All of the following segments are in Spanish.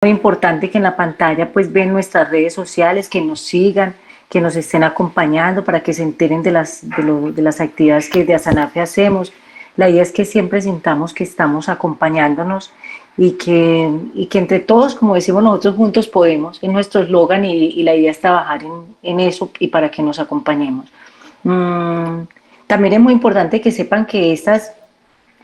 Muy importante que en la pantalla pues ven nuestras redes sociales, que nos sigan, que nos estén acompañando para que se enteren de las actividades que de Asanafe hacemos. La idea es que siempre sintamos que estamos acompañándonos y que entre todos, como decimos nosotros, juntos podemos, es nuestro eslogan y la idea es trabajar en eso y para que nos acompañemos. Mm, También es muy importante que sepan que estas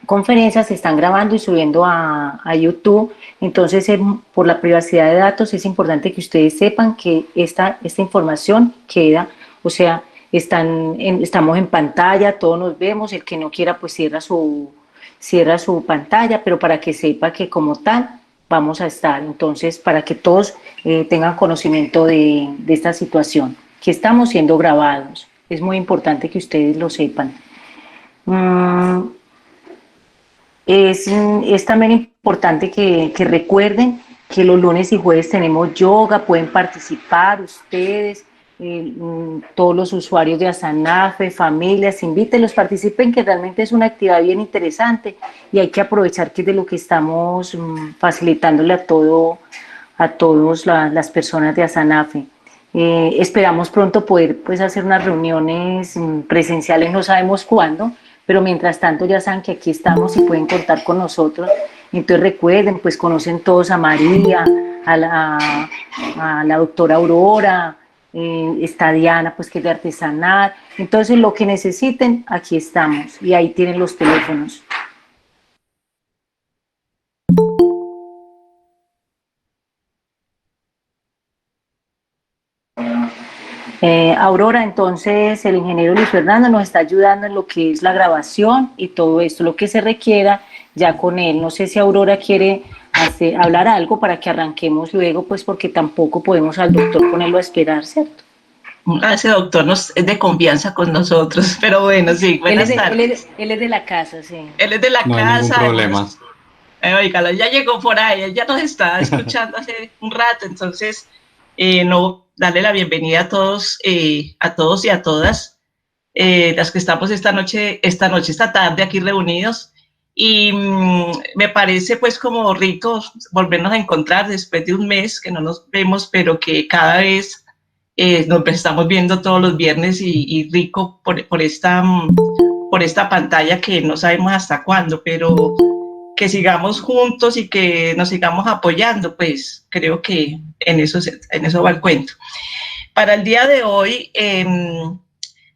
conferencias se están grabando y subiendo a YouTube. Entonces, por la privacidad de datos, es importante que ustedes sepan que esta información queda, o sea, estamos en pantalla, todos nos vemos, el que no quiera pues cierra su pantalla, pero para que sepa que como tal vamos a estar. Entonces, para que todos tengan conocimiento de esta situación, que estamos siendo grabados. Es muy importante que ustedes lo sepan. Mm, es también importante que recuerden que los lunes y jueves tenemos yoga, pueden participar ustedes, todos los usuarios de Asanafe, familias, invítenlos, participen, que realmente es una actividad bien interesante y hay que aprovechar que es de lo que estamos facilitándole a todos las personas de Asanafe. Esperamos pronto poder pues hacer unas reuniones presenciales, no sabemos cuándo, pero mientras tanto ya saben que aquí estamos y pueden contar con nosotros. Entonces recuerden, pues conocen todos a María, a la doctora Aurora, está Diana, pues que es de artesanal. Entonces lo que necesiten, aquí estamos y ahí tienen los teléfonos. Aurora, entonces el ingeniero Luis Fernando nos está ayudando en lo que es la grabación y todo esto, lo que se requiera ya con él. No sé si Aurora quiere hablar algo para que arranquemos luego, pues porque tampoco podemos al doctor ponerlo a esperar, ¿cierto? Ese doctor es de confianza con nosotros, pero bueno, sí, buenas tardes. Él es de la casa, sí. Él es de la No hay ningún casa, problema. además, oígalo, ya llegó por ahí, él ya nos está escuchando hace un rato, entonces, no, darle la bienvenida a todos y a todas, las que estamos esta tarde aquí reunidos, y me parece pues como rico volvernos a encontrar después de un mes que no nos vemos, pero que cada vez nos estamos viendo todos los viernes y rico por esta pantalla que no sabemos hasta cuándo, pero que sigamos juntos y que nos sigamos apoyando, pues creo que en eso va el cuento. Para el día de hoy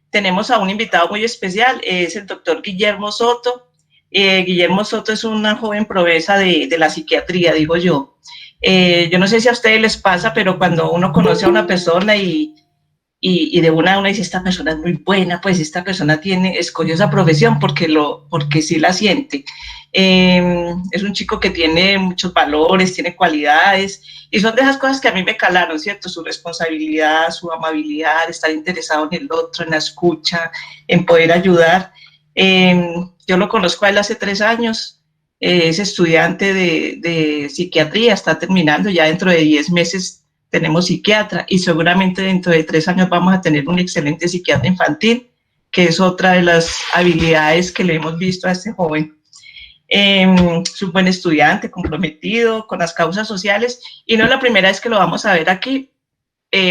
tenemos a un invitado muy especial, es el doctor Guillermo Soto. Guillermo Soto es una joven promesa de la psiquiatría, digo yo. Yo no sé si a ustedes les pasa, pero cuando uno conoce a una persona y de una dice, esta persona es muy buena, pues esta persona escogió esa profesión porque sí la siente. Es un chico que tiene muchos valores, tiene cualidades, y son de esas cosas que a mí me calaron, ¿cierto? Su responsabilidad, su amabilidad, estar interesado en el otro, en la escucha, en poder ayudar. Yo lo conozco a él hace 3 años, es estudiante de psiquiatría, está terminando, ya dentro de 10 meses tenemos psiquiatra y seguramente dentro de 3 años vamos a tener un excelente psiquiatra infantil, que es otra de las habilidades que le hemos visto a este joven. Es un buen estudiante, comprometido con las causas sociales y no es la primera vez que lo vamos a ver aquí,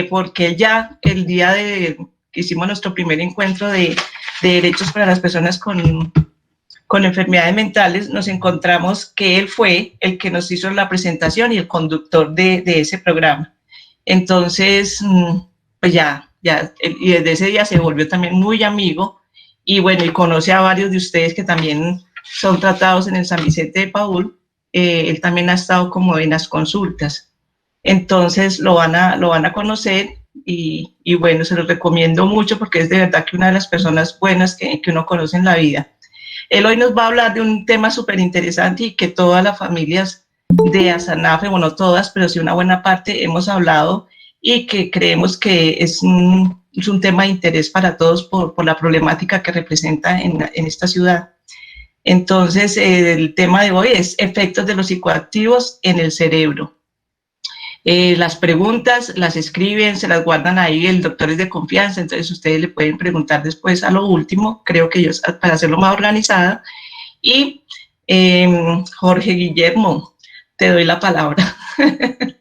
porque él ya el día que hicimos nuestro primer encuentro de derechos para las personas con enfermedades mentales, nos encontramos que él fue el que nos hizo la presentación y el conductor de ese programa. Entonces, pues ya, y desde ese día se volvió también muy amigo y bueno, y conoce a varios de ustedes que también son tratados en el San Vicente de Paúl. Él también ha estado como en las consultas. Entonces lo van a conocer y bueno, se los recomiendo mucho porque es de verdad que una de las personas buenas que uno conoce en la vida. Él hoy nos va a hablar de un tema súper interesante y que todas las familias de Asanafe, bueno, todas, pero sí una buena parte, hemos hablado y que creemos que es un tema de interés para todos por la problemática que representa en esta ciudad. Entonces, el tema de hoy es efectos de los psicoactivos en el cerebro. Las preguntas las escriben, se las guardan ahí, el doctor es de confianza, entonces ustedes le pueden preguntar después a lo último, creo que ellos, para hacerlo más organizada. Y Jorge Guillermo, te doy la palabra.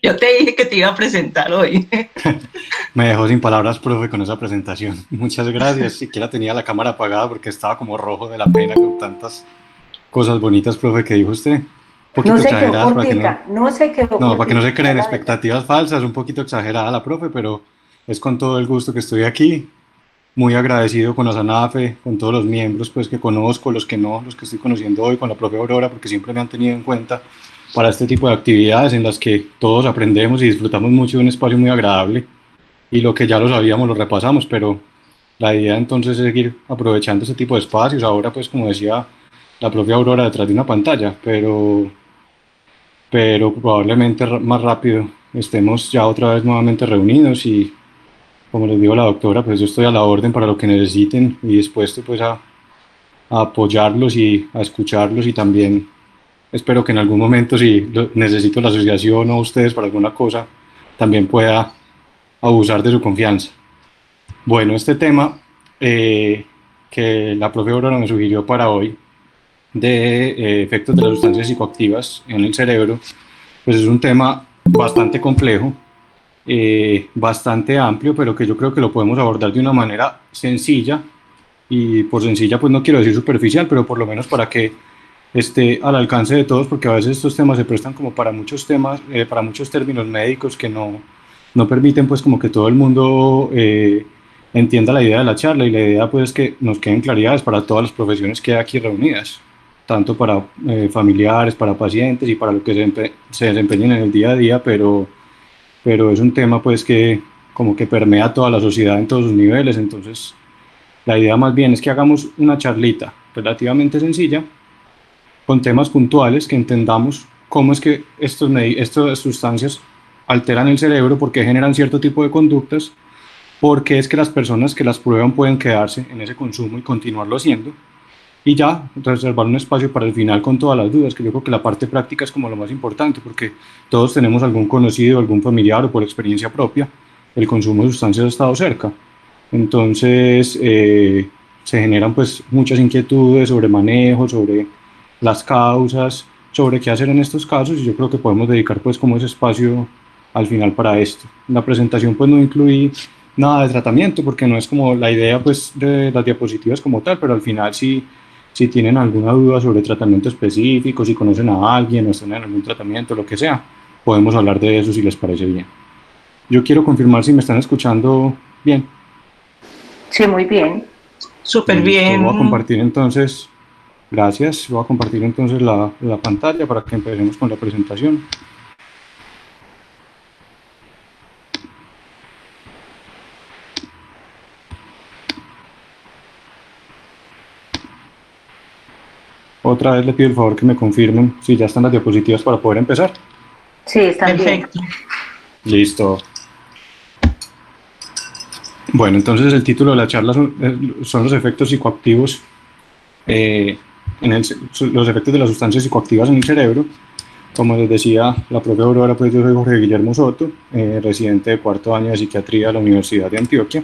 Yo te dije que te iba a presentar hoy. Me dejó sin palabras, profe, con esa presentación. Muchas gracias. Siquiera tenía la cámara apagada porque estaba como rojo de la pena con tantas cosas bonitas, profe, que dijo usted. Un poquito No se quedó exageradas para que cortica, no se quedó no, para que no se cortica, creen la verdad. expectativas falsas, un poquito exagerada la profe, pero es con todo el gusto que estoy aquí. Muy agradecido con la SANAFE, con todos los miembros pues, que conozco, los que no, los que estoy conociendo hoy, con la profe Aurora, porque siempre me han tenido en cuenta para este tipo de actividades en las que todos aprendemos y disfrutamos mucho de un espacio muy agradable. Y lo que ya lo sabíamos lo repasamos, pero la idea entonces es seguir aprovechando este tipo de espacios. Ahora, pues como decía la propia Aurora, detrás de una pantalla, pero probablemente más rápido estemos ya otra vez nuevamente reunidos y como les digo a la doctora, pues yo estoy a la orden para lo que necesiten y dispuesto pues a apoyarlos y a escucharlos y también espero que en algún momento si necesito la asociación o ustedes para alguna cosa, también pueda abusar de su confianza. Bueno, este tema que la profe Aurora me sugirió para hoy de efectos de las sustancias psicoactivas en el cerebro, pues es un tema bastante complejo, bastante amplio, pero que yo creo que lo podemos abordar de una manera sencilla, y por sencilla pues no quiero decir superficial, pero por lo menos para que esté al alcance de todos, porque a veces estos temas se prestan como para muchos temas, para muchos términos médicos que no permiten pues como que todo el mundo entienda la idea de la charla, y la idea pues es que nos queden claridades para todas las profesiones que hay aquí reunidas, tanto para familiares, para pacientes y para lo que se desempeñen en el día a día, pero es un tema pues que como que permea toda la sociedad en todos sus niveles. Entonces la idea más bien es que hagamos una charlita relativamente sencilla con temas puntuales, que entendamos cómo es que estas sustancias alteran el cerebro, por qué generan cierto tipo de conductas, por qué es que las personas que las prueban pueden quedarse en ese consumo y continuarlo haciendo, y ya reservar un espacio para el final con todas las dudas, que yo creo que la parte práctica es como lo más importante, porque todos tenemos algún conocido, algún familiar o por experiencia propia, el consumo de sustancias ha estado cerca. Entonces se generan pues muchas inquietudes sobre manejo, sobre las causas, sobre qué hacer en estos casos, y yo creo que podemos dedicar pues como ese espacio al final para esto. En la presentación pues no incluí nada de tratamiento porque no es como la idea pues de las diapositivas como tal, pero al final si tienen alguna duda sobre tratamiento específico, si conocen a alguien o están en algún tratamiento, lo que sea, podemos hablar de eso si les parece bien. Yo quiero confirmar si me están escuchando bien. Sí, muy bien. Súper bien. Voy a compartir entonces, gracias, voy a compartir entonces la pantalla para que empecemos con la presentación. Otra vez le pido el favor que me confirmen si ya están las diapositivas para poder empezar. Sí, está bien. Perfecto. Listo. Bueno, entonces el título de la charla son los efectos psicoactivos, los efectos de las sustancias psicoactivas en el cerebro. Como les decía la propia Aurora, pues yo soy Jorge Guillermo Soto, residente de cuarto año de psiquiatría de la Universidad de Antioquia.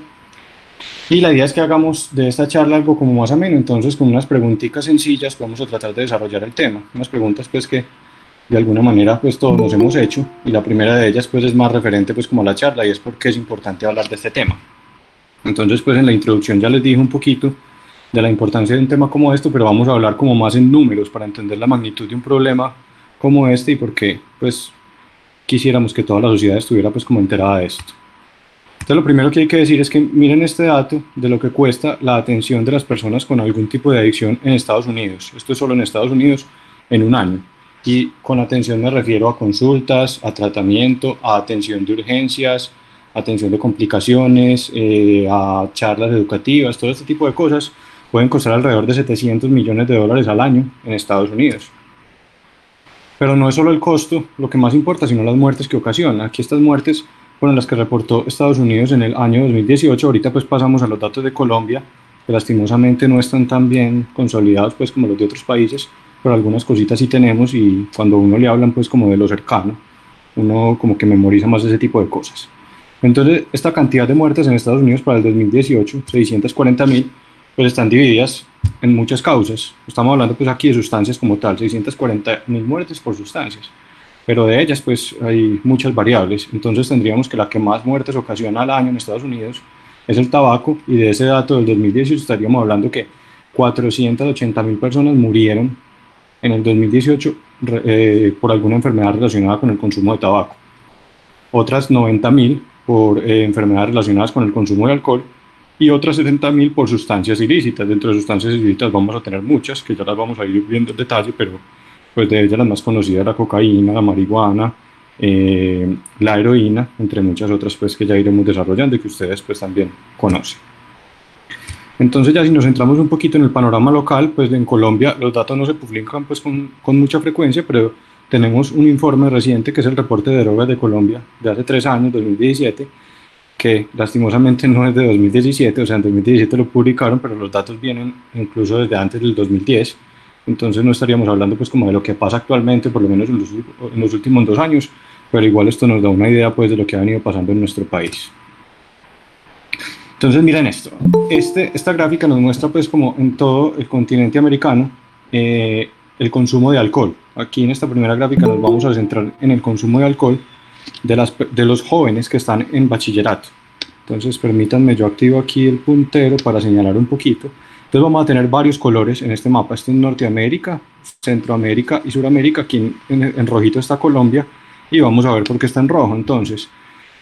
Y la idea es que hagamos de esta charla algo como más ameno, entonces con unas preguntitas sencillas vamos a tratar de desarrollar el tema. Unas preguntas pues que de alguna manera pues todos nos hemos hecho, y la primera de ellas pues es más referente pues como a la charla, y es porque es importante hablar de este tema. Entonces pues en la introducción ya les dije un poquito de la importancia de un tema como esto, pero vamos a hablar como más en números para entender la magnitud de un problema como este y por qué pues quisiéramos que toda la sociedad estuviera pues como enterada de esto. Entonces lo primero que hay que decir es que miren este dato de lo que cuesta la atención de las personas con algún tipo de adicción en Estados Unidos. Esto es solo en Estados Unidos en un año. Y con atención me refiero a consultas, a tratamiento, a atención de urgencias, atención de complicaciones, a charlas educativas, todo este tipo de cosas pueden costar alrededor de $700 millones al año en Estados Unidos. Pero no es solo el costo lo que más importa, sino las muertes que ocasiona. Aquí estas muertes fueron las que reportó Estados Unidos en el año 2018. Ahorita pues pasamos a los datos de Colombia, que lastimosamente no están tan bien consolidados pues como los de otros países, pero algunas cositas sí tenemos, y cuando uno le hablan pues como de lo cercano, uno como que memoriza más ese tipo de cosas. Entonces esta cantidad de muertes en Estados Unidos para el 2018, 640.000, pues están divididas en muchas causas. Estamos hablando pues aquí de sustancias como tal, 640.000 muertes por sustancias. pero de ellas pues hay muchas variables. Entonces tendríamos que la que más muertes ocasiona al año en Estados Unidos es el tabaco, y de ese dato del 2018 estaríamos hablando que 480.000 personas murieron en el 2018 por alguna enfermedad relacionada con el consumo de tabaco, otras 90.000 por enfermedades relacionadas con el consumo de alcohol, y otras 70.000 por sustancias ilícitas. Dentro de sustancias ilícitas vamos a tener muchas, que ya las vamos a ir viendo en detalle, pero pues de ellas las más conocidas, la cocaína, la marihuana, la heroína, entre muchas otras pues que ya iremos desarrollando y que ustedes pues también conocen. Entonces ya si nos centramos un poquito en el panorama local, pues en Colombia los datos no se publican pues con mucha frecuencia, pero tenemos un informe reciente que es el reporte de drogas de Colombia de hace 3 años, 2017, que lastimosamente no es de 2017, o sea, en 2017 lo publicaron, pero los datos vienen incluso desde antes del 2010, entonces no estaríamos hablando pues como de lo que pasa actualmente, por lo menos en los últimos 2 años, pero igual esto nos da una idea pues de lo que ha venido pasando en nuestro país. Entonces miren esto, esta gráfica nos muestra pues como en todo el continente americano el consumo de alcohol. Aquí en esta primera gráfica nos vamos a centrar en el consumo de alcohol de los jóvenes que están en bachillerato. Entonces permítanme, yo activo aquí el puntero para señalar un poquito. Entonces vamos a tener varios colores en este mapa. Este es Norteamérica, Centroamérica y Suramérica. Aquí en rojito está Colombia y vamos a ver por qué está en rojo. Entonces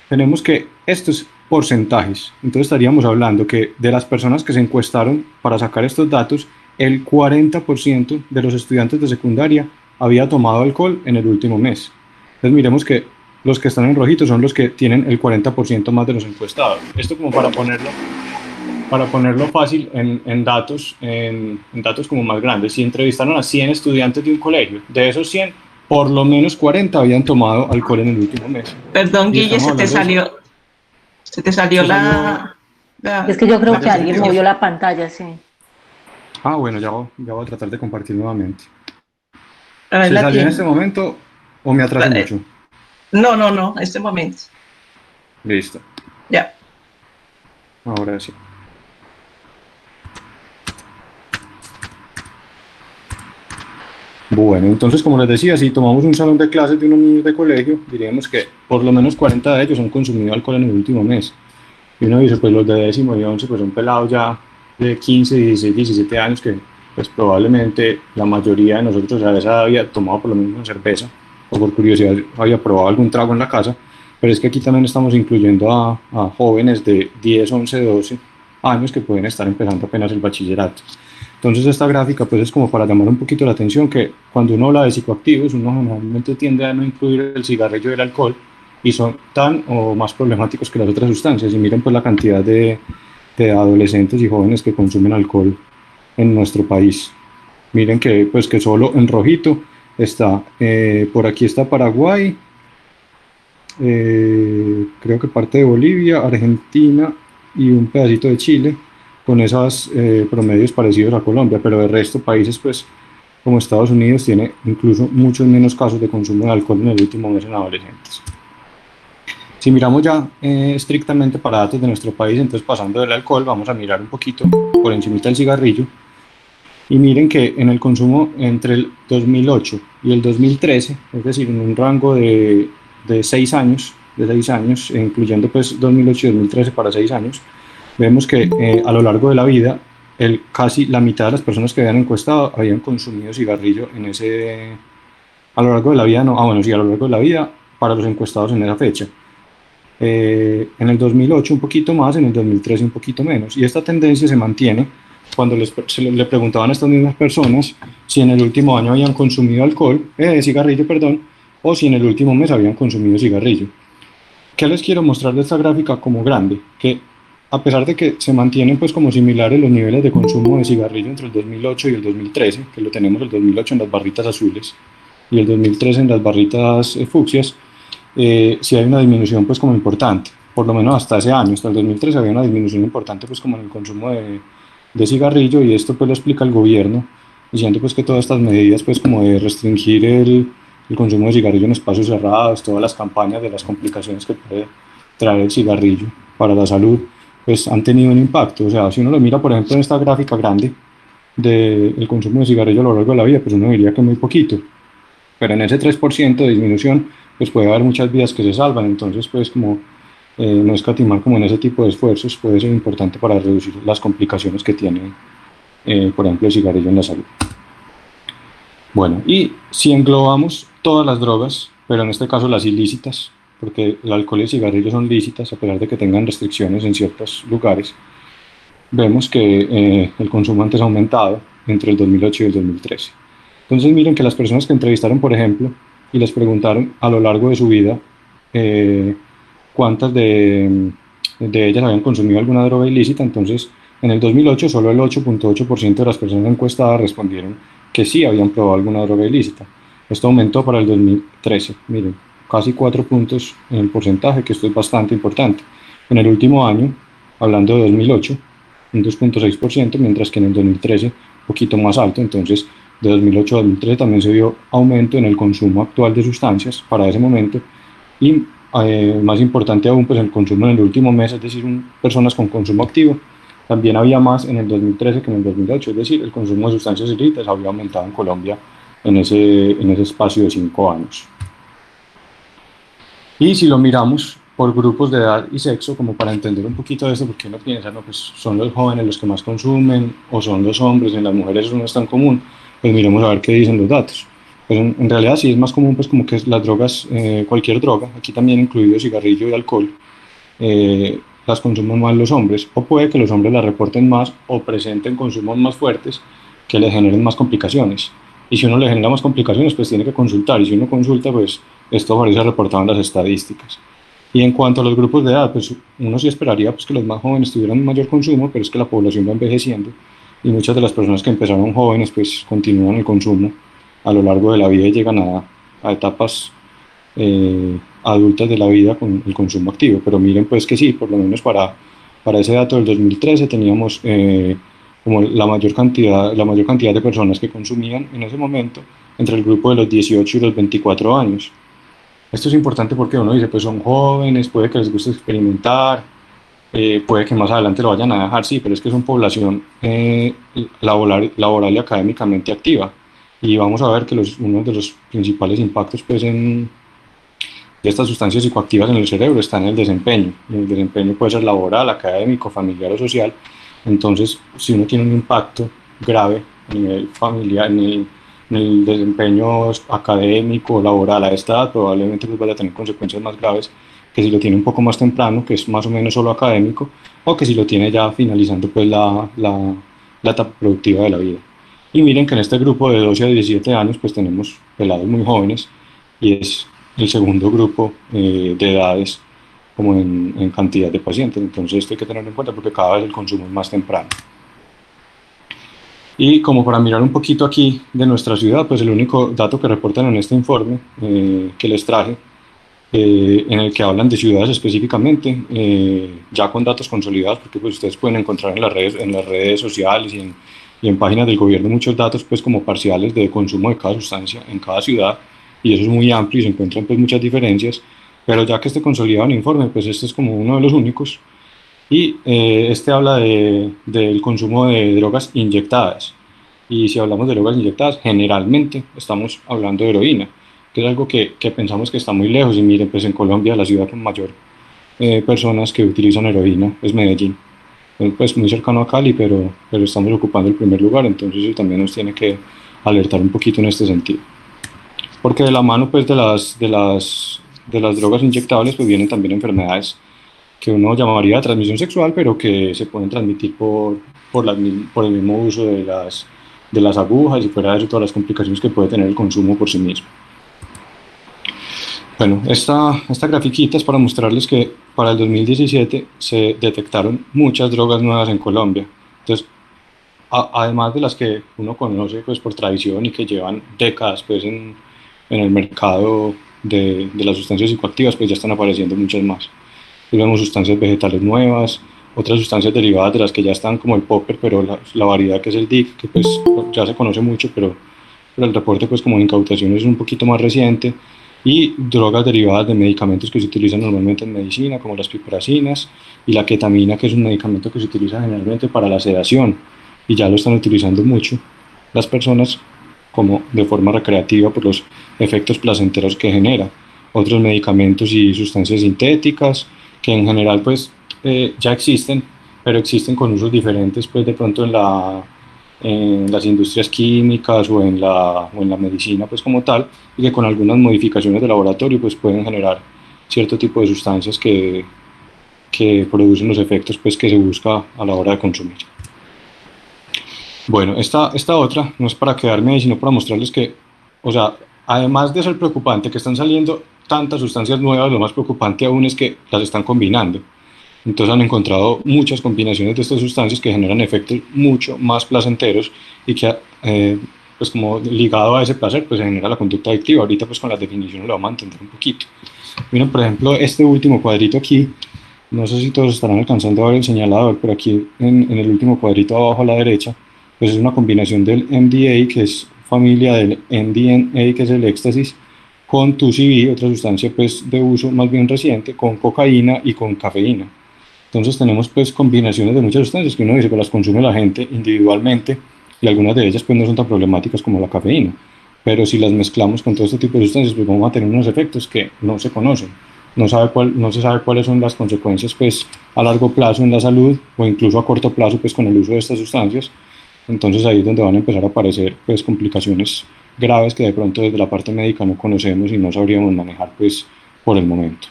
tenemos que estos porcentajes, entonces estaríamos hablando que de las personas que se encuestaron para sacar estos datos, el 40% de los estudiantes de secundaria había tomado alcohol en el último mes. Entonces miremos que los que están en rojito son los que tienen el 40% más de los encuestados. Esto como para ponerlo fácil en datos como más grandes. Si entrevistaron a 100 estudiantes de un colegio, de esos 100, por lo menos 40 habían tomado alcohol en el último mes. Perdón, Guille, se te salió la... Es que yo creo que alguien movió la pantalla, sí. Ah, bueno, ya voy a tratar de compartir nuevamente. ¿Se salió en este momento o me atrasé mucho? No, en este momento. Listo. Ya. Ahora sí. Bueno, entonces como les decía, si tomamos un salón de clases de unos niños de colegio, diríamos que por lo menos 40 de ellos han consumido alcohol en el último mes. Y uno dice, pues los de 10º y 11 pues son pelados ya de 15, 16, 17 años que pues probablemente la mayoría de nosotros a esa edad había tomado por lo menos una cerveza o por curiosidad había probado algún trago en la casa, pero es que aquí también estamos incluyendo a jóvenes de 10, 11, 12 años que pueden estar empezando apenas el bachillerato. Entonces esta gráfica pues es como para llamar un poquito la atención que cuando uno habla de psicoactivos uno generalmente tiende a no incluir el cigarrillo y el alcohol y son tan o más problemáticos que las otras sustancias, y miren pues la cantidad de adolescentes y jóvenes que consumen alcohol en nuestro país. Miren que pues que solo en rojito está, por aquí está Paraguay, creo que parte de Bolivia, Argentina y un pedacito de Chile, con esos promedios parecidos a Colombia, pero el resto países pues como Estados Unidos tiene incluso muchos menos casos de consumo de alcohol en el último mes en adolescentes. Si miramos ya estrictamente para datos de nuestro país, entonces pasando del alcohol vamos a mirar un poquito por encima del cigarrillo, y miren que en el consumo entre el 2008 y el 2013, es decir, en un rango de 6 años, incluyendo pues 2008 y 2013 para 6 años, vemos que a lo largo de la vida, casi la mitad de las personas que habían encuestado habían consumido cigarrillo a lo largo de la vida, a lo largo de la vida para los encuestados en esa fecha. En el 2008 un poquito más, en el 2013 un poquito menos, y esta tendencia se mantiene cuando le preguntaban a estas mismas personas si en el último año habían consumido cigarrillo, o si en el último mes habían consumido cigarrillo. ¿Qué les quiero mostrar de esta gráfica como grande? Que a pesar de que se mantienen pues como similares los niveles de consumo de cigarrillo entre el 2008 y el 2013, que lo tenemos el 2008 en las barritas azules y el 2013 en las barritas fucsias, sí hay una disminución pues como importante, por lo menos hasta ese año, hasta el 2013 había una disminución importante pues como en el consumo de cigarrillo, y esto pues lo explica el gobierno diciendo pues que todas estas medidas pues como de restringir el consumo de cigarrillo en espacios cerrados, todas las campañas de las complicaciones que puede traer el cigarrillo para la salud, pues han tenido un impacto. O sea, si uno lo mira por ejemplo en esta gráfica grande del consumo de cigarrillo a lo largo de la vida, pues uno diría que muy poquito, pero en ese 3% de disminución pues puede haber muchas vidas que se salvan, entonces pues como no escatimar como en ese tipo de esfuerzos puede ser importante para reducir las complicaciones que tiene, por ejemplo, el cigarrillo en la salud. Bueno, y si englobamos todas las drogas, pero en este caso las ilícitas, porque el alcohol y el cigarrillo son lícitas a pesar de que tengan restricciones en ciertos lugares, vemos que el consumo antes ha aumentado entre el 2008 y el 2013. Entonces miren que las personas que entrevistaron, por ejemplo, y les preguntaron a lo largo de su vida cuántas de ellas habían consumido alguna droga ilícita, entonces en el 2008 solo el 8.8% de las personas encuestadas respondieron que sí habían probado alguna droga ilícita. Esto aumentó para el 2013, miren, casi 4 puntos en el porcentaje, que esto es bastante importante. En el último año, hablando de 2008, un 2.6%, mientras que en el 2013 un poquito más alto, entonces de 2008 a 2013 también se vio aumento en el consumo actual de sustancias para ese momento y más importante aún, pues el consumo en el último mes, es decir, personas con consumo activo, también había más en el 2013 que en el 2008, es decir, el consumo de sustancias ilícitas había aumentado en Colombia en ese espacio de 5 años. Y si lo miramos por grupos de edad y sexo, como para entender un poquito de esto, porque uno piensa, no, pues son los jóvenes los que más consumen, o son los hombres, en las mujeres eso no es tan común, pues miremos a ver qué dicen los datos. Pero en realidad sí es más común, pues como que las drogas, cualquier droga, aquí también incluido cigarrillo y alcohol, las consumen más los hombres, o puede que los hombres las reporten más o presenten consumos más fuertes que les generen más complicaciones. Y si uno le genera más complicaciones, pues tiene que consultar, y si uno consulta, pues esto aparece reportado en las estadísticas. Y en cuanto a los grupos de edad, pues uno sí esperaría pues, que los más jóvenes tuvieran un mayor consumo, pero es que la población va envejeciendo y muchas de las personas que empezaron jóvenes pues continúan el consumo a lo largo de la vida y llegan a etapas adultas de la vida con el consumo activo. Pero miren pues que sí, por lo menos para ese dato del 2013 teníamos como la mayor cantidad de personas que consumían en ese momento entre el grupo de los 18 y los 24 años. Esto es importante porque uno dice, pues son jóvenes, puede que les guste experimentar, puede que más adelante lo vayan a dejar, sí, pero es que son población laboral y académicamente activa. Y vamos a ver que uno de los principales impactos pues, de estas sustancias psicoactivas en el cerebro está en el desempeño. Y el desempeño puede ser laboral, académico, familiar o social. Entonces, si uno tiene un impacto grave a nivel familiar, en el desempeño académico o laboral a esta edad, probablemente pues vaya a tener consecuencias más graves que si lo tiene un poco más temprano, que es más o menos solo académico, o que si lo tiene ya finalizando pues la etapa productiva de la vida. Y miren que en este grupo de 12 a 17 años pues tenemos pelados muy jóvenes y es el segundo grupo de edades como en cantidad de pacientes, entonces esto hay que tenerlo en cuenta porque cada vez el consumo es más temprano. Y como para mirar un poquito aquí de nuestra ciudad, pues el único dato que reportan en este informe que les traje, en el que hablan de ciudades específicamente, ya con datos consolidados, porque pues ustedes pueden encontrar en las redes sociales y en páginas del gobierno muchos datos pues como parciales de consumo de cada sustancia en cada ciudad, y eso es muy amplio y se encuentran pues muchas diferencias, pero ya que esté consolidado en el informe, pues este es como uno de los únicos. Y este habla del consumo de drogas inyectadas. Y si hablamos de drogas inyectadas, generalmente estamos hablando de heroína, que es algo que pensamos que está muy lejos. Y miren, pues en Colombia la ciudad con mayor personas que utilizan heroína es Medellín. Pues muy cercano a Cali, pero estamos ocupando el primer lugar, entonces eso también nos tiene que alertar un poquito en este sentido. Porque de la mano pues de las drogas inyectables pues vienen también enfermedades que uno llamaría de transmisión sexual, pero que se pueden transmitir por el mismo uso de las agujas, y fuera de eso todas las complicaciones que puede tener el consumo por sí mismo. Bueno, esta grafiquita es para mostrarles que para el 2017 se detectaron muchas drogas nuevas en Colombia. Entonces, además de las que uno conoce pues, por tradición y que llevan décadas pues, en el mercado de las sustancias psicoactivas, pues ya están apareciendo muchas más. Y vemos sustancias vegetales nuevas, otras sustancias derivadas de las que ya están como el popper, pero la variedad que es el DIC, que pues ya se conoce mucho, pero el reporte pues como de incautaciones es un poquito más reciente, y drogas derivadas de medicamentos que se utilizan normalmente en medicina, como las piperacinas y la ketamina, que es un medicamento que se utiliza generalmente para la sedación, y ya lo están utilizando mucho las personas como de forma recreativa por los efectos placenteros que genera. Otros medicamentos y sustancias sintéticas que en general pues ya existen, pero existen con usos diferentes pues de pronto en las industrias químicas o en la medicina pues como tal, y que con algunas modificaciones de laboratorio pues pueden generar cierto tipo de sustancias que producen los efectos pues que se busca a la hora de consumir. Bueno, esta otra no es para quedarme ahí, sino para mostrarles que, o sea, además de ser preocupante que están saliendo tantas sustancias nuevas, lo más preocupante aún es que las están combinando. Entonces han encontrado muchas combinaciones de estas sustancias que generan efectos mucho más placenteros y que, pues como ligado a ese placer, pues se genera la conducta adictiva. Ahorita pues con las definiciones lo vamos a entender un poquito. Miren, por ejemplo, este último cuadrito aquí, no sé si todos estarán alcanzando a ver el señalador, pero aquí en el último cuadrito abajo a la derecha, pues es una combinación del MDA, que es familia del MDMA, que es el éxtasis, con 2CB, otra sustancia pues de uso más bien reciente, con cocaína y con cafeína. Entonces tenemos pues combinaciones de muchas sustancias que uno dice que las consume la gente individualmente y algunas de ellas pues no son tan problemáticas como la cafeína. Pero si las mezclamos con todo este tipo de sustancias pues vamos a tener unos efectos que no se conocen. No se sabe cuáles son las consecuencias pues a largo plazo en la salud o incluso a corto plazo pues con el uso de estas sustancias. Entonces ahí es donde van a empezar a aparecer pues complicaciones graves que de pronto desde la parte médica no conocemos y no sabríamos manejar pues por el momento.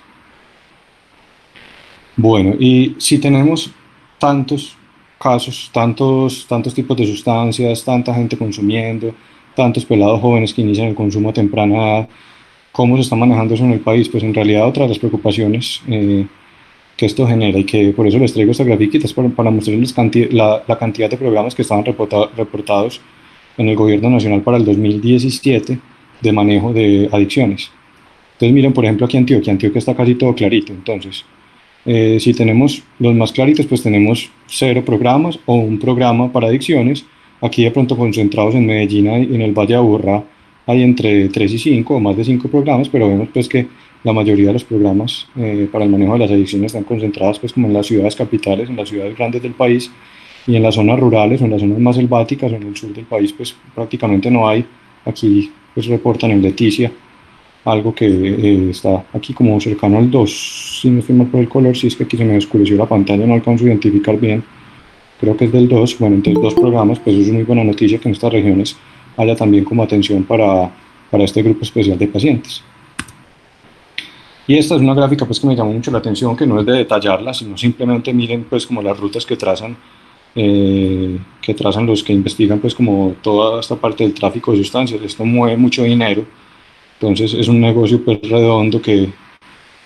Bueno, y si tenemos tantos casos, tantos tipos de sustancias, tanta gente consumiendo, tantos pelados jóvenes que inician el consumo a temprana edad, ¿cómo se está manejando eso en el país? Pues en realidad otra de las preocupaciones que esto genera y que por eso les traigo esta grafiquita es para mostrarles la cantidad de programas que estaban reportados en el gobierno nacional para el 2017 de manejo de adicciones. Entonces miren, por ejemplo, aquí Antioquia está casi todo clarito. Entonces, si tenemos los más claritos, pues tenemos 0 programas o un programa para adicciones. Aquí de pronto concentrados en Medellín y en el Valle de Aburrá hay entre 3 y 5 o más de 5 programas, pero vemos pues que la mayoría de los programas para el manejo de las adicciones están concentrados pues como en las ciudades capitales, en las ciudades grandes del país, y en las zonas rurales o en las zonas más selváticas o en el sur del país pues prácticamente no hay. Aquí pues reportan en Leticia algo que está aquí como cercano al 2, si no estoy mal por el color, si es que aquí se me oscureció la pantalla, no alcanzo a identificar bien, creo que es del 2. Bueno, entonces 2 programas, pues es muy buena noticia que en estas regiones haya también como atención para este grupo especial de pacientes. Y esta es una gráfica pues que me llamó mucho la atención, que no es de detallarla, sino simplemente miren pues como las rutas que trazan los que investigan pues como toda esta parte del tráfico de sustancias. Esto mueve mucho dinero, entonces es un negocio pues redondo que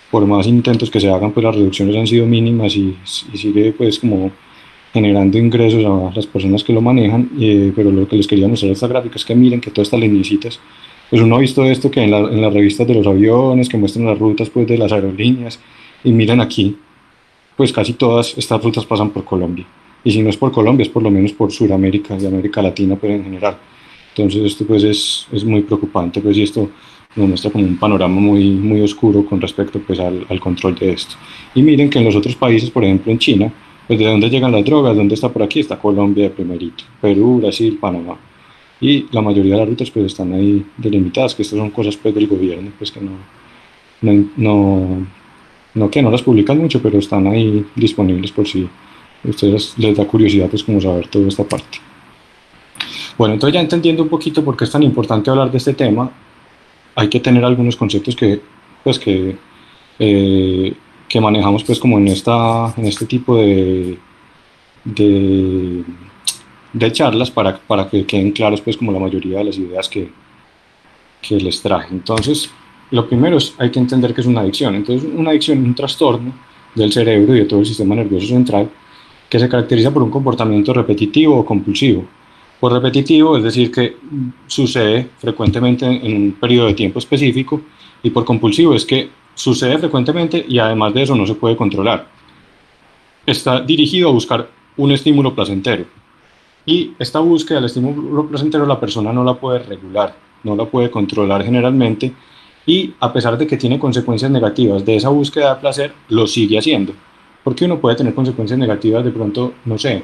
por más intentos que se hagan pues las reducciones han sido mínimas y sigue pues como generando ingresos a las personas que lo manejan, pero lo que les quería mostrar esta gráfica es que miren que todas estas lineecitas, pues uno ha visto esto que en las revistas de los aviones que muestran las rutas pues de las aerolíneas, y miren aquí, pues casi todas estas rutas pasan por Colombia, y si no es por Colombia es por lo menos por Sudamérica y América Latina pues en general. Entonces esto pues es muy preocupante, pues, y esto nos muestra como un panorama muy oscuro con respecto pues al control de esto. Y miren que en los otros países, por ejemplo en China, pues de dónde llegan las drogas, dónde está por aquí, está Colombia de primerito, Perú, Brasil, Panamá, y la mayoría de las rutas pues están ahí delimitadas, que estas son cosas pues del gobierno, pues que no las publican mucho, pero están ahí disponibles por si a ustedes les da curiosidad pues como saber toda esta parte. Bueno, entonces ya entendiendo un poquito por qué es tan importante hablar de este tema, hay que tener algunos conceptos que manejamos pues como en este tipo de charlas para que queden claros pues como la mayoría de las ideas que les traje. Entonces, lo primero es, hay que entender que es una adicción. Entonces, una adicción es un trastorno del cerebro y de todo el sistema nervioso central que se caracteriza por un comportamiento repetitivo o compulsivo. Por repetitivo, es decir, que sucede frecuentemente en un periodo de tiempo específico, y por compulsivo es que sucede frecuentemente y además de eso no se puede controlar. Está dirigido a buscar un estímulo placentero, y esta búsqueda del estímulo placentero la persona no la puede regular, no la puede controlar generalmente, y a pesar de que tiene consecuencias negativas de esa búsqueda de placer, lo sigue haciendo. Porque uno puede tener consecuencias negativas de pronto, no sé,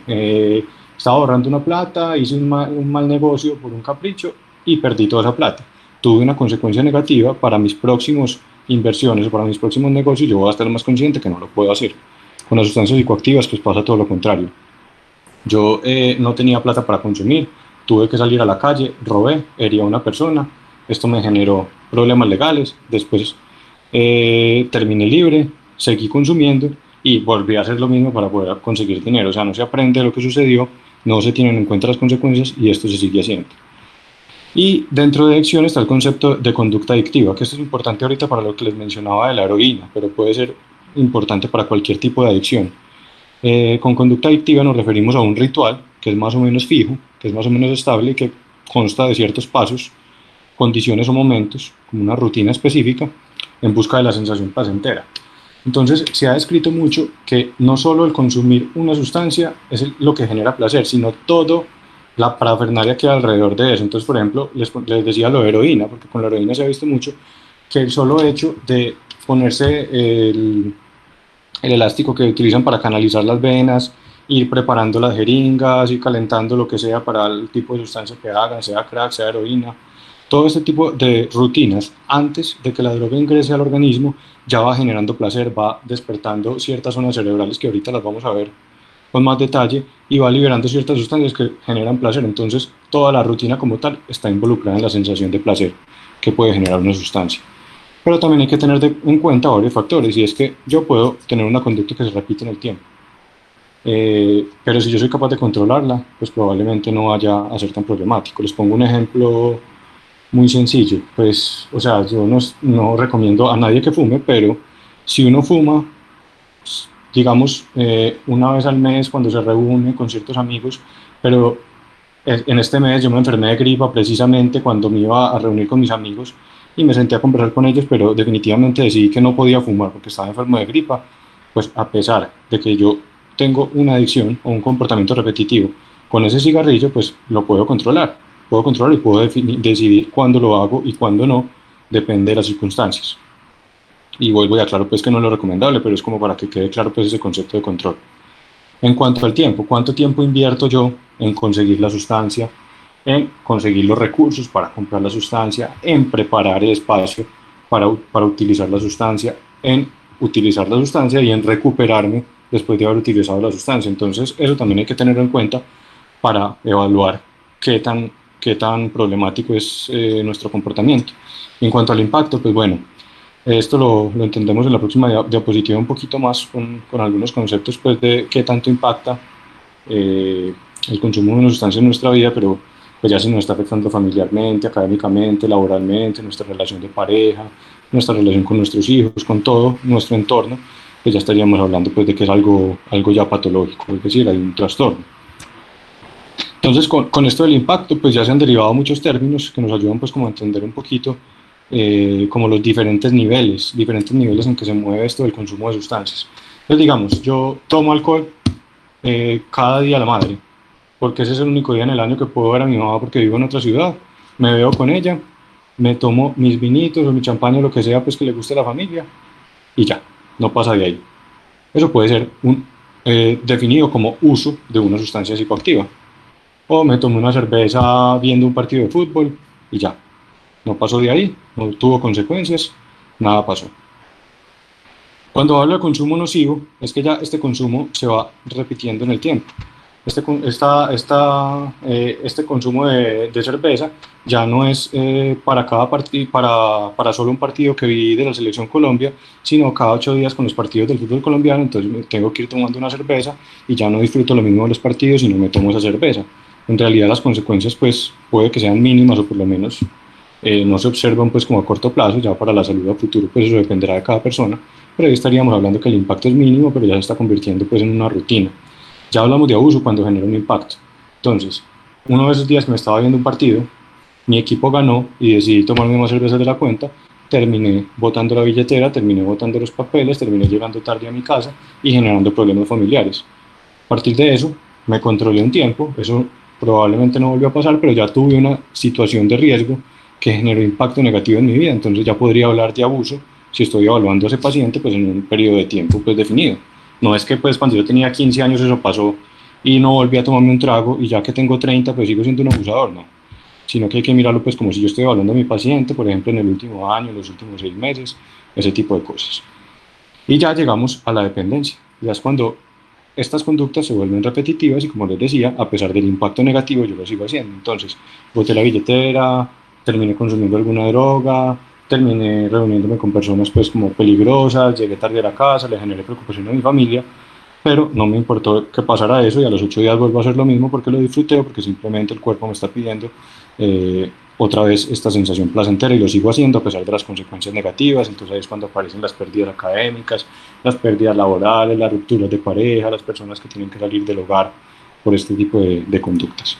estaba ahorrando una plata, hice un mal negocio por un capricho y perdí toda esa plata. Tuve una consecuencia negativa para mis próximos inversiones o para mis próximos negocios. Yo voy a estar más consciente que no lo puedo hacer. Con las sustancias psicoactivas pues pasa todo lo contrario. Yo no tenía plata para consumir, tuve que salir a la calle, robé, herí a una persona, esto me generó problemas legales, después terminé libre, seguí consumiendo y volví a hacer lo mismo para poder conseguir dinero. O sea, no se aprende lo que sucedió, no se tienen en cuenta las consecuencias y esto se sigue haciendo. Y dentro de adicción está el concepto de conducta adictiva, que esto es importante ahorita para lo que les mencionaba de la heroína, pero puede ser importante para cualquier tipo de adicción. Con conducta adictiva nos referimos a un ritual que es más o menos fijo, que es más o menos estable y que consta de ciertos pasos, condiciones o momentos, como una rutina específica, en busca de la sensación placentera. Entonces se ha descrito mucho que no solo el consumir una sustancia es lo que genera placer, sino todo la parafernalia que hay alrededor de eso. Entonces, por ejemplo, les decía lo de heroína, porque con la heroína se ha visto mucho que el solo hecho de ponerse el elástico que utilizan para canalizar las venas, ir preparando las jeringas, ir calentando lo que sea para el tipo de sustancia que hagan, sea crack, sea heroína, todo este tipo de rutinas, antes de que la droga ingrese al organismo, ya va generando placer, va despertando ciertas zonas cerebrales que ahorita las vamos a ver con más detalle y va liberando ciertas sustancias que generan placer. Entonces, toda la rutina como tal está involucrada en la sensación de placer que puede generar una sustancia. Pero también hay que tener en cuenta varios factores, y es que yo puedo tener una conducta que se repite en el tiempo. Pero si yo soy capaz de controlarla, pues probablemente no vaya a ser tan problemático. Les pongo un ejemplo muy sencillo. Pues, o sea, yo no recomiendo a nadie que fume, pero si uno fuma, pues, digamos, una vez al mes cuando se reúne con ciertos amigos, pero en este mes yo me enfermé de gripa precisamente cuando me iba a reunir con mis amigos y me senté a conversar con ellos, pero definitivamente decidí que no podía fumar porque estaba enfermo de gripa, pues a pesar de que yo tengo una adicción o un comportamiento repetitivo con ese cigarrillo, pues lo puedo controlar y puedo decidir cuándo lo hago y cuándo no, depende de las circunstancias. Y vuelvo y aclaro pues que no es lo recomendable, pero es como para que quede claro pues ese concepto de control. En cuanto al tiempo, ¿cuánto tiempo invierto yo en conseguir la sustancia, en conseguir los recursos para comprar la sustancia, en preparar el espacio para utilizar la sustancia, en utilizar la sustancia y en recuperarme después de haber utilizado la sustancia? Entonces eso también hay que tenerlo en cuenta para evaluar qué tan problemático es nuestro comportamiento. En cuanto al impacto, pues bueno, esto lo entendemos en la próxima diapositiva un poquito más con algunos conceptos pues, de qué tanto impacta el consumo de una sustancia en nuestra vida, pero pues ya si nos está afectando familiarmente, académicamente, laboralmente, nuestra relación de pareja, nuestra relación con nuestros hijos, con todo nuestro entorno, pues ya estaríamos hablando pues, de que es algo ya patológico, es decir, hay un trastorno. Entonces, con esto del impacto, pues ya se han derivado muchos términos que nos ayudan pues como a entender un poquito como los diferentes niveles en que se mueve esto del consumo de sustancias. Entonces, digamos, yo tomo alcohol cada día a la madre, porque ese es el único día en el año que puedo ver a mi mamá porque vivo en otra ciudad, me veo con ella, me tomo mis vinitos o mi champaña o lo que sea pues que le guste a la familia y ya, no pasa de ahí. Eso puede ser definido como uso de una sustancia psicoactiva. O me tomo una cerveza viendo un partido de fútbol y ya, no pasó de ahí, no tuvo consecuencias, nada pasó. Cuando hablo de consumo nocivo, es que ya este consumo se va repitiendo en el tiempo. Este consumo de cerveza ya no es para cada partido, para solo un partido que vi de la Selección Colombia, sino cada 8 días con los partidos del fútbol colombiano. Entonces me tengo que ir tomando una cerveza y ya no disfruto lo mismo de los partidos, sino me tomo esa cerveza. En realidad las consecuencias pues puede que sean mínimas o por lo menos no se observan pues como a corto plazo. Ya para la salud a futuro pues eso dependerá de cada persona, pero ahí estaríamos hablando que el impacto es mínimo, pero ya se está convirtiendo pues en una rutina. Ya hablamos de abuso cuando genera un impacto. Entonces, uno de esos días que me estaba viendo un partido, mi equipo ganó y decidí tomarme más cervezas de la cuenta, terminé botando la billetera, terminé botando los papeles, terminé llegando tarde a mi casa y generando problemas familiares. A partir de eso, me controlé un tiempo, eso probablemente no volvió a pasar, pero ya tuve una situación de riesgo que generó impacto negativo en mi vida, entonces ya podría hablar de abuso si estoy evaluando a ese paciente pues en un periodo de tiempo pues definido. No es que pues cuando yo tenía 15 años eso pasó y no volví a tomarme un trago y ya que tengo 30 pues sigo siendo un abusador, no. sino que hay que mirarlo pues como si yo estoy evaluando a mi paciente, por ejemplo, en el último año, en los últimos 6 meses, ese tipo de cosas. Y ya llegamos a la dependencia. Ya es cuando estas conductas se vuelven repetitivas y, como les decía, a pesar del impacto negativo, yo lo sigo haciendo. Entonces, boté la billetera, terminé consumiendo alguna droga, terminé reuniéndome con personas pues como peligrosas, llegué tarde a la casa, le generé preocupación a mi familia, pero no me importó que pasara eso y a los 8 días vuelvo a hacer lo mismo porque lo disfruté o porque simplemente el cuerpo me está pidiendo otra vez esta sensación placentera y lo sigo haciendo a pesar de las consecuencias negativas. Entonces ahí es cuando aparecen las pérdidas académicas, las pérdidas laborales, las rupturas de pareja, las personas que tienen que salir del hogar por este tipo de conductas.